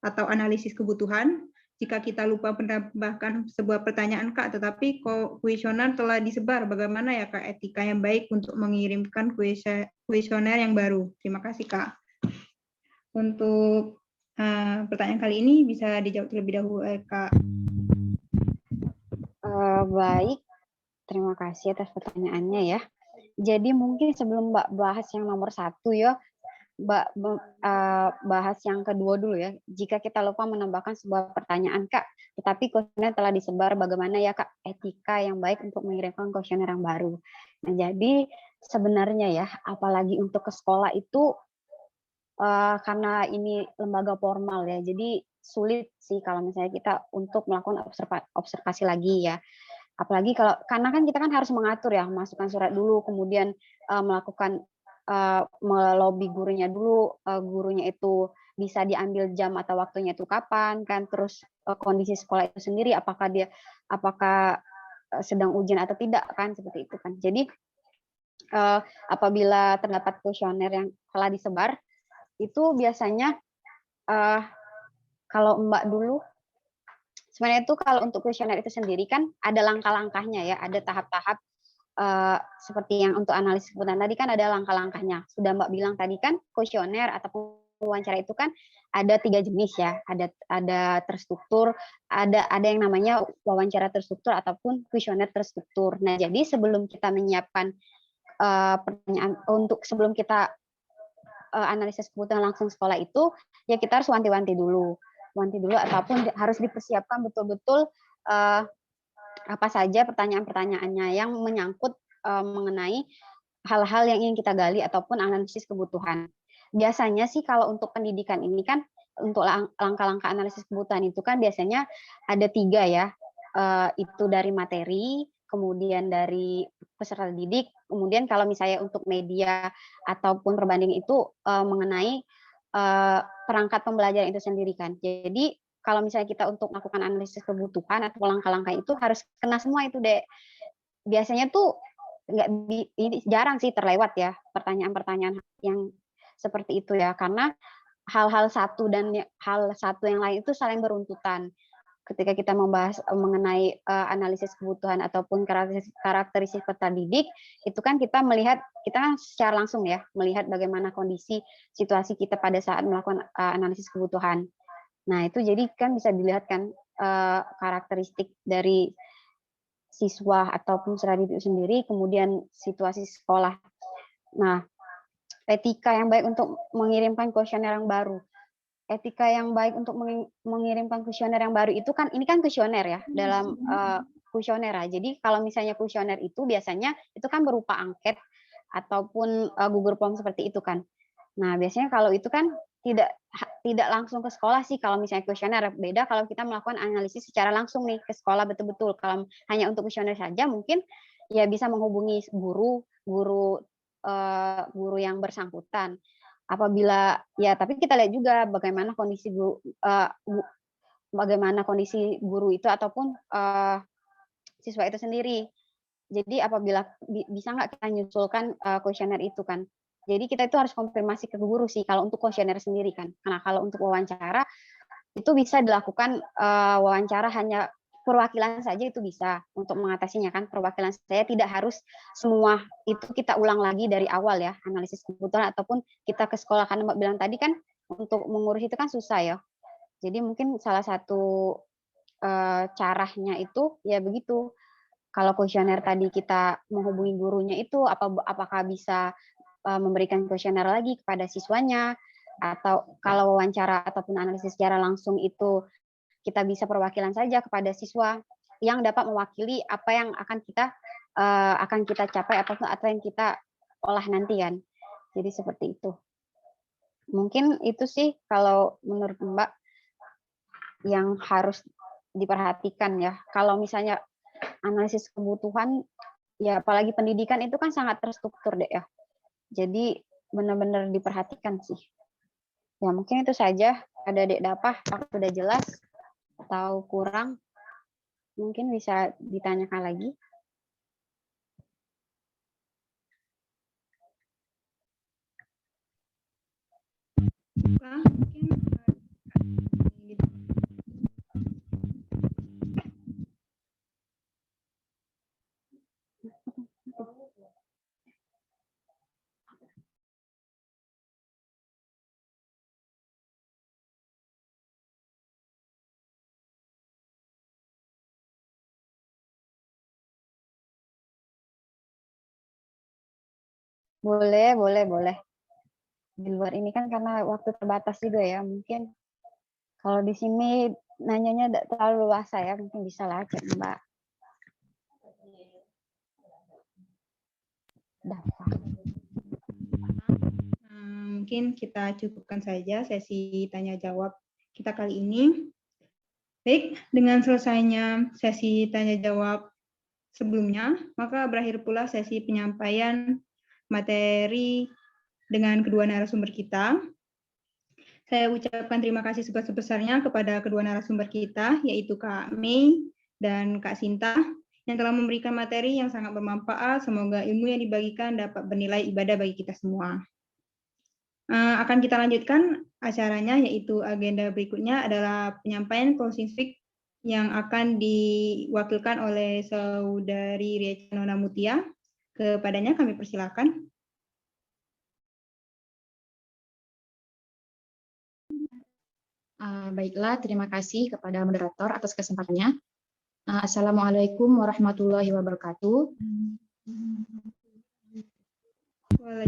atau analisis kebutuhan? Jika kita lupa menambahkan sebuah pertanyaan Kak, tetapi kuesioner telah disebar, bagaimana ya Kak etika yang baik untuk mengirimkan kuesioner yang baru? Terima kasih Kak. Untuk pertanyaan kali ini bisa dijawab terlebih dahulu Kak. Baik, terima kasih atas pertanyaannya ya. Jadi mungkin sebelum Mbak bahas yang nomor 1 ya, Mbak bahas yang kedua dulu ya. Jika kita lupa menambahkan sebuah pertanyaan Kak, tetapi kuesioner telah disebar, bagaimana ya Kak etika yang baik untuk mengirimkan kuesioner yang baru. Nah, jadi sebenarnya ya, apalagi untuk ke sekolah itu karena ini lembaga formal ya, jadi sulit sih kalau misalnya kita untuk melakukan observasi lagi ya. Apalagi karena kan kita kan harus mengatur ya, masukkan surat dulu, kemudian melakukan melobi gurunya dulu, gurunya itu bisa diambil jam atau waktunya itu kapan kan, terus kondisi sekolah itu sendiri apakah sedang ujian atau tidak kan, seperti itu kan. Jadi apabila terdapat kuesioner yang telah disebar, itu biasanya kalau Mbak dulu, sebenarnya itu kalau untuk kuesioner itu sendiri kan ada langkah-langkahnya ya, ada tahap-tahap seperti yang untuk analisis kebutuhan tadi kan ada langkah-langkahnya. Sudah Mbak bilang tadi kan kuesioner ataupun wawancara itu kan ada 3 jenis ya, ada terstruktur, ada yang namanya wawancara terstruktur ataupun kuesioner terstruktur. Nah, jadi sebelum kita menyiapkan pertanyaan sebelum kita analisis kebutuhan langsung sekolah itu, ya kita harus wanti-wanti dulu ataupun harus dipersiapkan betul-betul apa saja pertanyaan-pertanyaannya yang menyangkut mengenai hal-hal yang ingin kita gali ataupun analisis kebutuhan. Biasanya sih kalau untuk pendidikan ini kan, untuk langkah-langkah analisis kebutuhan itu kan biasanya ada 3 ya, itu dari materi, kemudian dari peserta didik, kemudian kalau misalnya untuk media ataupun perbanding itu mengenai perangkat pembelajaran itu sendiri kan. Jadi kalau misalnya kita untuk melakukan analisis kebutuhan atau langkah-langkah itu harus kena semua itu deh. Biasanya tuh jarang sih terlewat ya pertanyaan-pertanyaan yang seperti itu ya, karena hal-hal satu dan hal satu yang lain itu saling beruntutan. Ketika kita membahas mengenai analisis kebutuhan ataupun karakteristik peserta didik, itu kan kita kan secara langsung ya, melihat bagaimana kondisi situasi kita pada saat melakukan analisis kebutuhan. Nah, itu jadi kan bisa dilihat kan karakteristik dari siswa ataupun peserta didik sendiri, kemudian situasi sekolah. Nah, etika yang baik untuk mengirimkan kuesioner yang baru. Etika yang baik untuk mengirimkan kuesioner yang baru itu kan, ini kan kuesioner ya, dalam kuesioner ya. Jadi kalau misalnya kuesioner itu biasanya itu kan berupa angket ataupun Google Form seperti itu kan. Nah, biasanya kalau itu kan tidak langsung ke sekolah sih kalau misalnya kuesioner. Beda kalau kita melakukan analisis secara langsung nih ke sekolah betul-betul. Kalau hanya untuk kuesioner saja mungkin ya bisa menghubungi guru yang bersangkutan. Apabila ya, tapi kita lihat juga bagaimana kondisi guru itu ataupun siswa itu sendiri. Jadi apabila bisa nggak kita nyusulkan kuesioner itu kan. Jadi kita itu harus konfirmasi ke guru sih kalau untuk kuesioner sendiri kan. Karena kalau untuk wawancara itu bisa dilakukan wawancara hanya perwakilan saja itu bisa untuk mengatasinya kan, perwakilan saya tidak harus semua itu kita ulang lagi dari awal ya, analisis kebutuhan ataupun kita ke sekolah, karena Mbak bilang tadi kan untuk mengurus itu kan susah ya. Jadi mungkin salah satu caranya itu ya begitu. Kalau kuesioner tadi kita menghubungi gurunya itu apakah bisa memberikan kuesioner lagi kepada siswanya, atau kalau wawancara ataupun analisis secara langsung itu kita bisa perwakilan saja kepada siswa yang dapat mewakili apa yang akan kita capai ataupun apa yang kita olah nanti kan. Jadi seperti itu. Mungkin itu sih kalau menurut Mbak yang harus diperhatikan ya. Kalau misalnya analisis kebutuhan, ya apalagi pendidikan itu kan sangat terstruktur deh ya. Jadi benar-benar diperhatikan sih. Ya mungkin itu saja. Ada Dek Dapah, sudah jelas atau kurang? Mungkin bisa ditanyakan lagi. Boleh. Di luar ini kan karena waktu terbatas juga ya, mungkin kalau di sini nanyanya tidak terlalu luas ya, mungkin bisa lah cek Mbak. Mungkin kita cukupkan saja sesi tanya jawab kita kali ini. Baik, dengan selesainya sesi tanya jawab sebelumnya, maka berakhir pula sesi penyampaian materi dengan kedua narasumber kita. Saya ucapkan terima kasih sebesar-besarnya kepada kedua narasumber kita, yaitu Kak Mei dan Kak Sinta, yang telah memberikan materi yang sangat bermanfaat. Semoga ilmu yang dibagikan dapat bernilai ibadah bagi kita semua. Akan kita lanjutkan acaranya, yaitu agenda berikutnya adalah penyampaian closing speech yang akan diwakilkan oleh Saudari Ria Nona Mutia. Kepadanya kami persilakan. Baiklah, terima kasih kepada moderator atas kesempatannya. Assalamualaikum warahmatullahi wabarakatuh.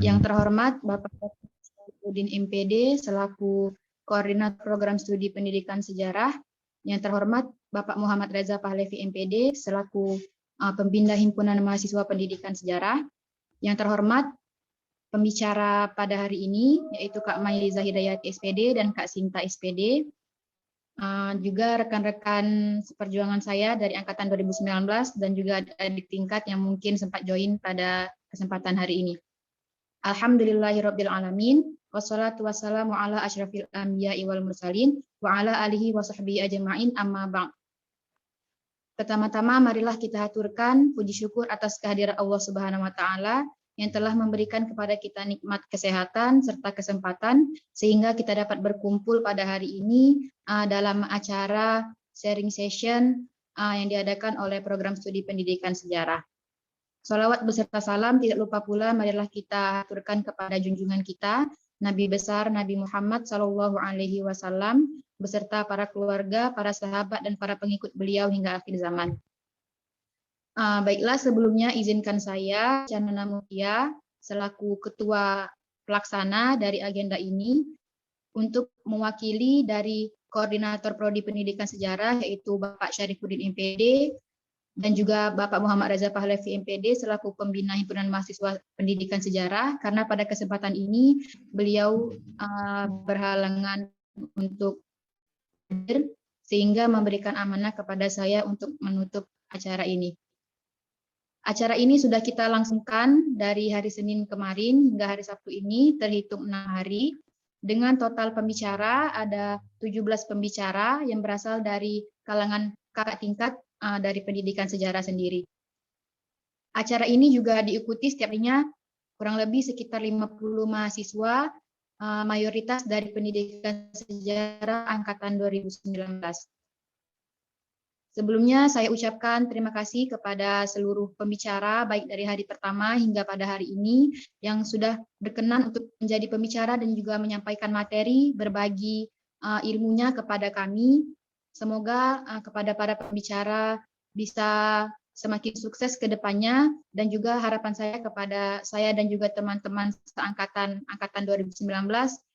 Yang terhormat Bapak Udin MPD selaku Koordinator Program Studi Pendidikan Sejarah. Yang terhormat Bapak Muhammad Reza Pahlevi MPD selaku Pembina Himpunan Mahasiswa Pendidikan Sejarah. Yang terhormat pembicara pada hari ini yaitu Kak Mayliza Hidayati SPD dan Kak Sinta SPD. Juga rekan-rekan seperjuangan saya dari angkatan 2019 dan juga adik tingkat yang mungkin sempat join pada kesempatan hari ini. Alhamdulillahirabbil alamin wassalatu wassalamu ala asyrafil anbiya'i wal mursalin wa ala alihi wa sahbihi ajma'in amma ba'd. Pertama-tama marilah kita haturkan puji syukur atas kehadiran Allah Subhanahu wa taala yang telah memberikan kepada kita nikmat kesehatan serta kesempatan sehingga kita dapat berkumpul pada hari ini dalam acara sharing session yang diadakan oleh program studi pendidikan sejarah. Salawat beserta salam tidak lupa pula marilah kita aturkan kepada junjungan kita Nabi besar Nabi Muhammad SAW beserta para keluarga, para sahabat dan para pengikut beliau hingga akhir zaman. Baiklah, sebelumnya izinkan saya Nona Mutia selaku ketua pelaksana dari agenda ini untuk mewakili dari koordinator prodi pendidikan sejarah yaitu Bapak Syarifuddin MPD dan juga Bapak Muhammad Reza Pahlevi MPD selaku pembina himpunan mahasiswa pendidikan sejarah, karena pada kesempatan ini beliau berhalangan untuk hadir sehingga memberikan amanah kepada saya untuk menutup acara ini. Acara ini sudah kita langsungkan dari hari Senin kemarin hingga hari Sabtu ini terhitung 6 hari dengan total pembicara ada 17 pembicara yang berasal dari kalangan kakak tingkat dari pendidikan sejarah sendiri. Acara ini juga diikuti setiap harinya kurang lebih sekitar 50 mahasiswa mayoritas dari pendidikan sejarah angkatan 2019. Sebelumnya saya ucapkan terima kasih kepada seluruh pembicara baik dari hari pertama hingga pada hari ini yang sudah berkenan untuk menjadi pembicara dan juga menyampaikan materi, berbagi ilmunya kepada kami. Semoga kepada para pembicara bisa semakin sukses ke depannya, dan juga harapan saya kepada saya dan juga teman-teman seangkatan angkatan 2019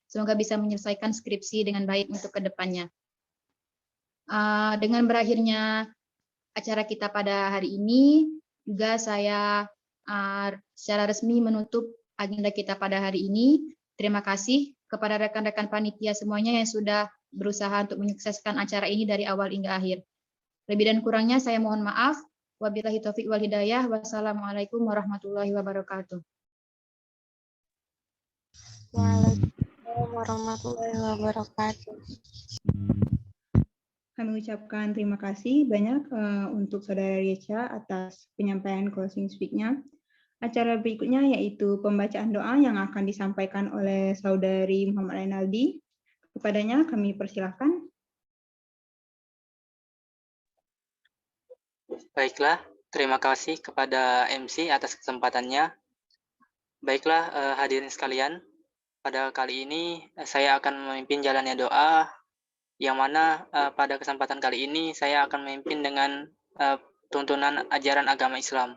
semoga bisa menyelesaikan skripsi dengan baik untuk ke depannya. Dengan berakhirnya acara kita pada hari ini, juga saya secara resmi menutup agenda kita pada hari ini. Terima kasih kepada rekan-rekan panitia semuanya yang sudah berusaha untuk menyukseskan acara ini dari awal hingga akhir. Lebih dan kurangnya saya mohon maaf. Wabillahi taufiq wal hidayah. Wassalamualaikum warahmatullahi wabarakatuh. Waalaikumsalam warahmatullahi wabarakatuh. Kami ucapkan terima kasih banyak untuk Saudara Riecha atas penyampaian closing speak-nya. Acara berikutnya yaitu pembacaan doa yang akan disampaikan oleh Saudari Muhammad Ainaldi. Kepadanya kami persilahkan. Baiklah, terima kasih kepada MC atas kesempatannya. Baiklah hadirin sekalian, pada kali ini saya akan memimpin jalannya doa, yang mana pada kesempatan kali ini saya akan memimpin dengan tuntunan ajaran agama Islam.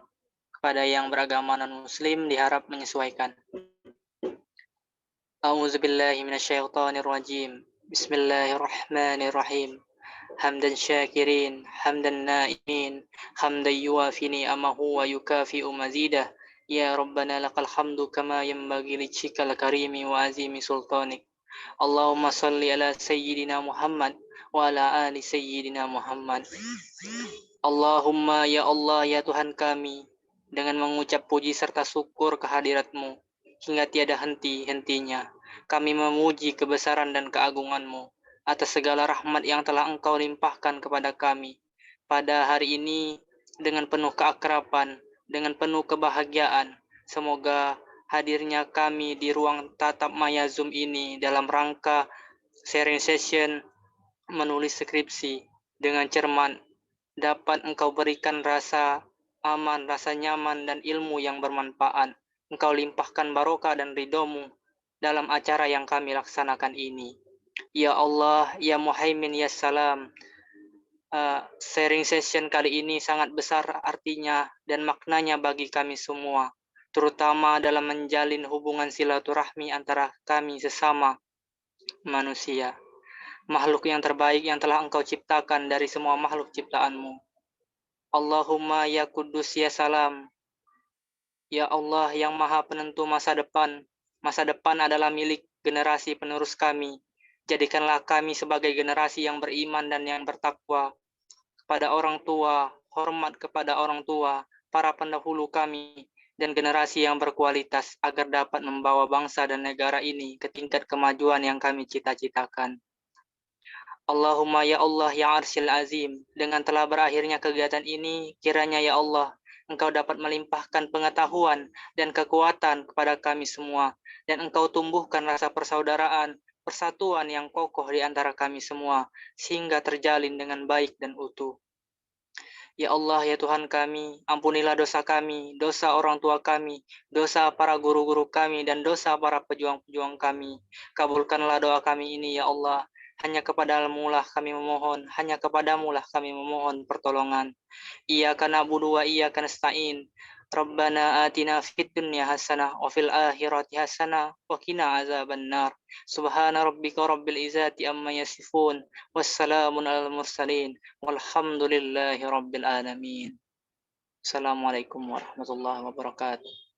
Kepada yang beragama non-muslim diharap menyesuaikan. A'udzubillahi minasyaitonirrajim. Bismillahirrahmanirrahim. Hamdan syakirin, hamdan naimin, hamdan yuwafi ni'amahu wa yukafi'u mazidah. Ya Rabbana lakal hamdu kama yanbaghi lijikal karimi wa azimi sultanik. Allahumma salli ala sayyidina Muhammad wa ala ali sayyidina Muhammad. Allahumma ya Allah ya Tuhan kami, dengan mengucap puji serta syukur kehadirat-Mu hingga tiada henti-hentinya, kami memuji kebesaran dan keagungan-Mu atas segala rahmat yang telah Engkau limpahkan kepada kami pada hari ini dengan penuh keakraban, dengan penuh kebahagiaan. Semoga hadirnya kami di ruang tatap maya Zoom ini dalam rangka sharing session menulis skripsi dengan cermat dapat Engkau berikan rasa aman, rasa nyaman, dan ilmu yang bermanfaat. Engkau limpahkan barokah dan ridho-Mu dalam acara yang kami laksanakan ini. Ya Allah, Ya Muhaimin, Ya Salam. Sharing session kali ini sangat besar artinya dan maknanya bagi kami semua, terutama dalam menjalin hubungan silaturahmi antara kami sesama manusia, makhluk yang terbaik yang telah Engkau ciptakan dari semua makhluk ciptaan-Mu. Allahumma ya Kudus ya Salam. Ya Allah yang Maha Penentu masa depan. Masa depan adalah milik generasi penerus kami. Jadikanlah kami sebagai generasi yang beriman dan yang bertakwa kepada orang tua, hormat kepada orang tua, para pendahulu kami, dan generasi yang berkualitas agar dapat membawa bangsa dan negara ini ke tingkat kemajuan yang kami cita-citakan. Allahumma ya Allah ya Arsyil Azim, dengan telah berakhirnya kegiatan ini, kiranya ya Allah, Engkau dapat melimpahkan pengetahuan dan kekuatan kepada kami semua, dan Engkau tumbuhkan rasa persaudaraan, persatuan yang kokoh di antara kami semua, sehingga terjalin dengan baik dan utuh. Ya Allah, ya Tuhan kami, ampunilah dosa kami, dosa orang tua kami, dosa para guru-guru kami, dan dosa para pejuang-pejuang kami. Kabulkanlah doa kami ini, ya Allah. Hanya kepadamu lah kami memohon, hanya kepadamu lah kami memohon pertolongan. Iyyaka na'budu wa iyyaka nasta'in. Rabbana atina fid dunya hasanah wa fil akhirati hasanah wa qina azabannar. Subhana rabbika rabbil izzati amma yasifun. Wassalamun alal mursalin. Walhamdulillahi rabbil alamin. Assalamualaikum warahmatullahi wabarakatuh.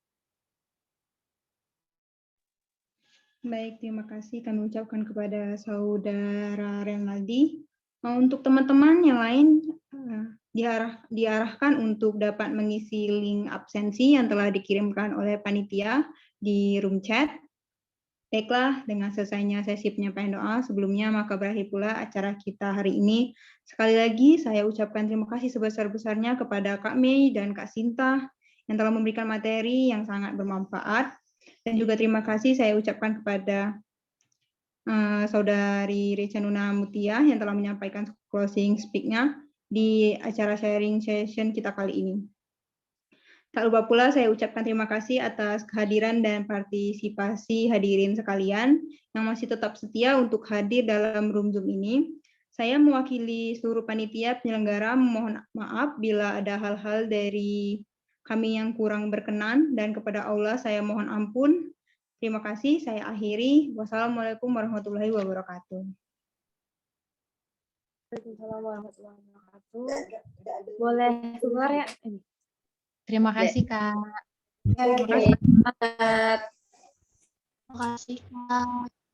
Baik, terima kasih kami ucapkan kepada Saudara Renaldi. Untuk teman-teman yang lain, diarahkan untuk dapat mengisi link absensi yang telah dikirimkan oleh panitia di room chat. Baiklah, dengan selesainya sesi penyampaian doa sebelumnya, maka berakhir pula acara kita hari ini. Sekali lagi, saya ucapkan terima kasih sebesar-besarnya kepada Kak Mei dan Kak Sinta yang telah memberikan materi yang sangat bermanfaat. Dan juga terima kasih saya ucapkan kepada Saudari Riecha Nuna Mutia yang telah menyampaikan closing speak-nya. di acara sharing session kita kali ini. Tak lupa pula saya ucapkan terima kasih atas kehadiran dan partisipasi hadirin sekalian yang masih tetap setia untuk hadir dalam room Zoom ini. Saya mewakili seluruh panitia penyelenggara mohon maaf bila ada hal-hal dari kami yang kurang berkenan, dan kepada Allah saya mohon ampun. Terima kasih, saya akhiri. Wassalamualaikum warahmatullahi wabarakatuh. Waalaikumsalam warahmatullahi wabarakatuh. Boleh keluar ya? Terima kasih, Kak. Terima kasih banget. Terima kasih, Kak.